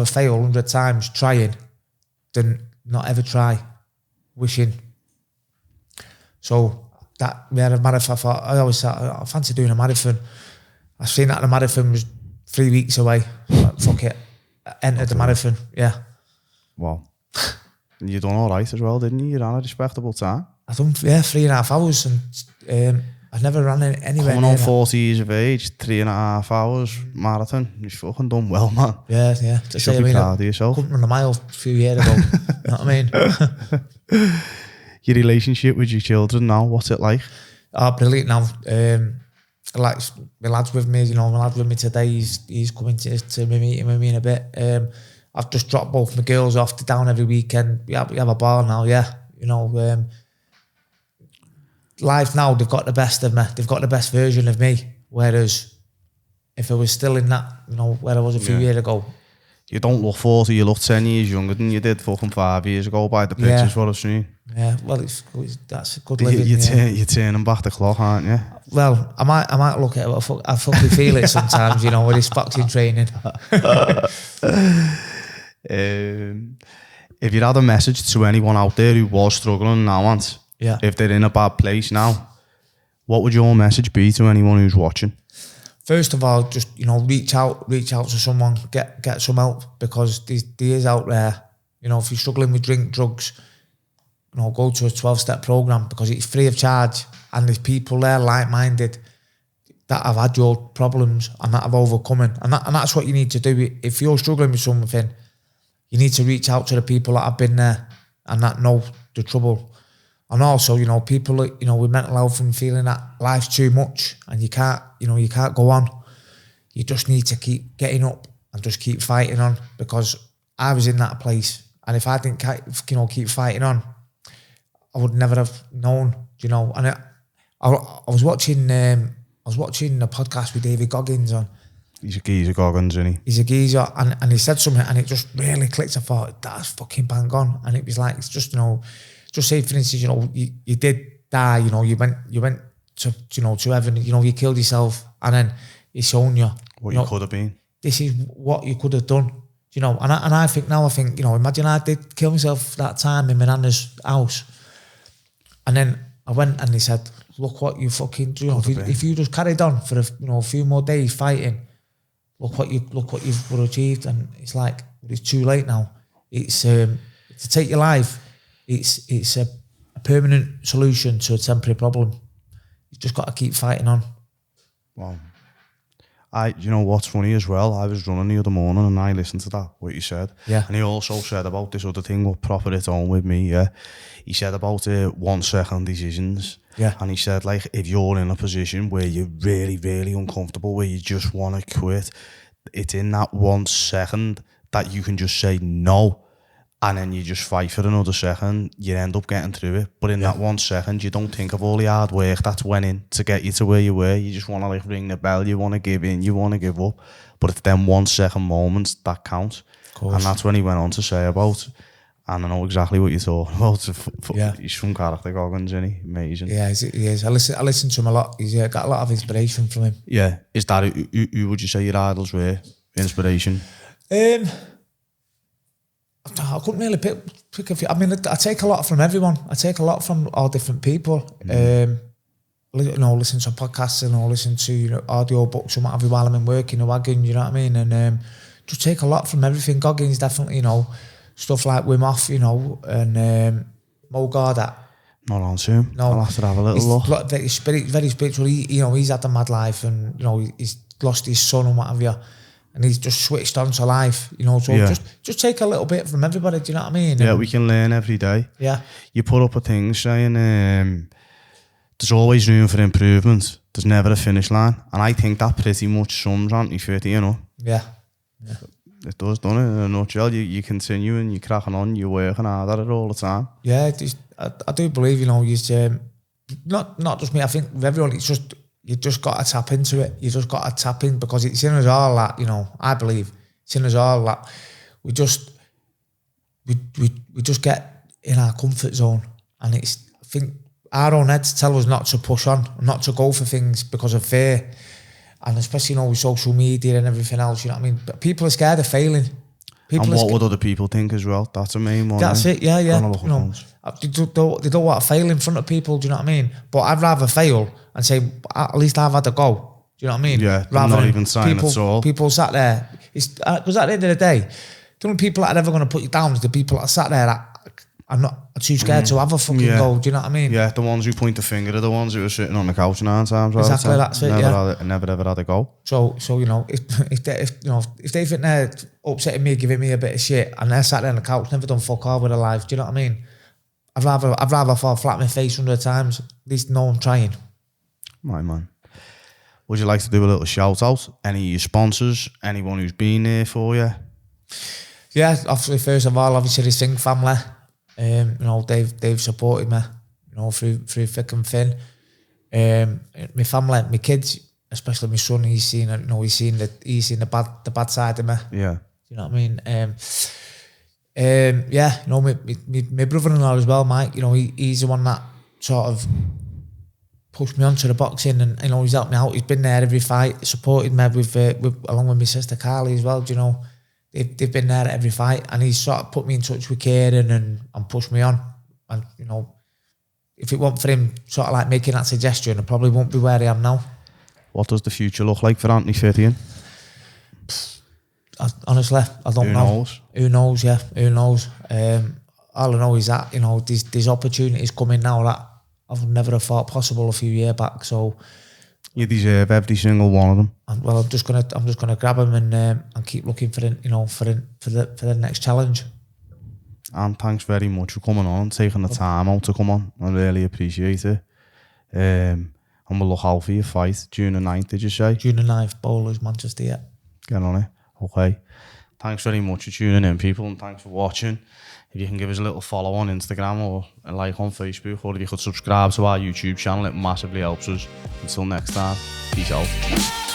fail 100 times trying than not ever try, wishing. So that, yeah, a marathon, I always thought, I fancy doing a marathon. I seen that the marathon was 3 weeks away. Like, fuck it. I entered the marathon, yeah. Wow. You done all right as well, didn't you? You ran a respectable time. I done, 3.5 hours, and I've never ran anywhere. Coming on 40 years of age, 3.5 hours marathon. You've fucking done well, man. Yeah. You should be proud of yourself. I couldn't run a mile a few years ago. You know what I mean? Your relationship with your children now, what's it like? Oh, brilliant now. Like my lad's with me, you know, my lad with me today, he's coming to my meeting with me in a bit. I've just dropped both my girls off to down every weekend. We have a bar now, yeah. You know, life now, they've got the best of me. They've got the best version of me. Whereas if I was still in that, you know, where I was a few years ago. You don't look 40, you look 10 years younger than you did fucking 5 years ago by the pictures what I've seen. Yeah, well, that's a good living. You're turning back the clock, aren't you? Well, I might look at it, I fucking feel it sometimes, you know, with this boxing training. If you had a message to anyone out there who was struggling now, if they're in a bad place now, what would your message be to anyone who's watching? First of all, just, you know, reach out to someone, get some help, because there is out there. You know, if you're struggling with drink, drugs, you know, go to a 12-step program, because it's free of charge, and there's people there like-minded that have had your problems and that have overcome it. And that's what you need to do. If you're struggling with something, you need to reach out to the people that have been there and that know the trouble. And also, you know, people, you know, with mental health and feeling that life's too much and you can't go on. You just need to keep getting up and just keep fighting on, because I was in that place. And if I didn't, you know, keep fighting on, I would never have known, you know. And I was watching a podcast with David Goggins on. He's a geezer, Goggins, isn't he? He's a geezer, and he said something, and it just really clicked. I thought, that's fucking bang on. And it was like, it's just, you know, just say, for instance, you know, you did die, you know, you went to, you know, to heaven, you know, you killed yourself, and then it's shown you what you could have been. This is what you could have done, you know. And I think, you know, imagine I did kill myself that time in my nana's house, and then I went and he said, look what you fucking do. You know, if you just carried on for a few more days fighting, look what you've achieved. And it's like, it's too late now. It's to take your life. It's a permanent solution to a temporary problem. You've just got to keep fighting on. Wow. You know what's funny as well? I was running the other morning and I listened to that, what you said. Yeah. And he also said about this other thing, what proper it on with me, yeah. He said about 1 second decisions. Yeah. And he said, like, if you're in a position where you're really, really uncomfortable, where you just want to quit, it's in that 1 second that you can just say no. And then you just fight for another second, you end up getting through it. But in that 1 second, you don't think of all the hard work that's went in to get you to where you were. You just want to like ring the bell, you want to give in, you want to give up. But it's them 1 second moments that count. And that's when he went on to say about, and I know exactly what you're talking about. He's some character, Goggins, isn't he? Amazing. Yeah, he is. I listen to him a lot. He's got a lot of inspiration from him. Yeah. Is that, who would you say your idols were? Inspiration? I couldn't really pick a few. I mean, I take a lot from everyone. I take a lot from all different people. You know, listen to podcasts and listen to, you know, audio books and what have you while I'm in work in the wagon, you know what I mean? And just take a lot from everything. Goggins definitely, you know, stuff like Wim Hof, you know, and Mo Gawdat. Not on to him. No, I'll have to have a little look. Very spiritual. You know, he's had a mad life, and you know, he's lost his son and what have you. and he's just switched on to life, you know. So just take a little bit from everybody. Do you know what I mean? Yeah, we can learn every day. Yeah. You put up a thing saying there's always room for improvement. There's never a finish line, and I think that pretty much sums Anthony 30. You know. Yeah. It does, doesn't it? In a nutshell, you continue and you're cracking on, you're working hard at it all the time. Yeah, I do believe, you know, not just me, I think with everyone, it's just, you just got to tap into it. You just got to tap in, because it's in us all that, you know, I believe, it's in us all that we just get in our comfort zone, and I think our own heads tell us not to push on, not to go for things because of fear. And especially, you know, with social media and everything else, you know what I mean? But people are scared of failing. And what would other people think as well? That's a main one. That's it, yeah. You know, they don't want to fail in front of people, do you know what I mean? But I'd rather fail and say, at least I've had a go. Do you know what I mean? Yeah, rather not even saying at all. People sat there. Because at the end of the day, the only people that are ever going to put you down is the people that sat there that are too scared to have a fucking go. Do you know what I mean? Yeah, the ones who point the finger are the ones who are sitting on the couch 9 times. Exactly, that's it. Never ever had a go. So you know, if they think they're upsetting me, giving me a bit of shit, and they're sat there on the couch, never done fuck all with their life. Do you know what I mean? I'd rather fall flat on my face 100 times. At least know I'm trying. My man. Would you like to do a little shout out? Any of your sponsors? Anyone who's been there for you? Yeah, obviously, first of all, obviously the Singh family. You know, they've supported me, you know, through thick and thin. My family, my kids, especially my son, he's seen the bad side of me. Yeah. You know what I mean? Yeah, you know, my brother-in-law as well, Mike, you know, he's the one that sort of pushed me onto the boxing, and, you know, he's helped me out. He's been there every fight, supported me with along with my sister Carly as well, do you know. They've been there at every fight, and he's sort of put me in touch with Kieran and pushed me on. And, you know, if it weren't for him sort of like making that suggestion, I probably won't be where I am now. What does the future look like for Anthony 30? Honestly, I don't know. Who knows, yeah. Who knows? All I know is that, you know, there's opportunities coming now that I've never have thought possible a few years back. So you deserve every single one of them. And, well, I'm just gonna grab them and keep looking for the next challenge. And thanks very much for coming on and taking the time out to come on. I really appreciate it. And we'll look out for your fight June the 9th, did you say? June the 9th, Bowlers, Manchester, yeah. Get on it. Okay. Thanks very much for tuning in, people, and thanks for watching. If you can give us a little follow on Instagram or a like on Facebook, or if you could subscribe to our YouTube channel, it massively helps us. Until next time, peace out.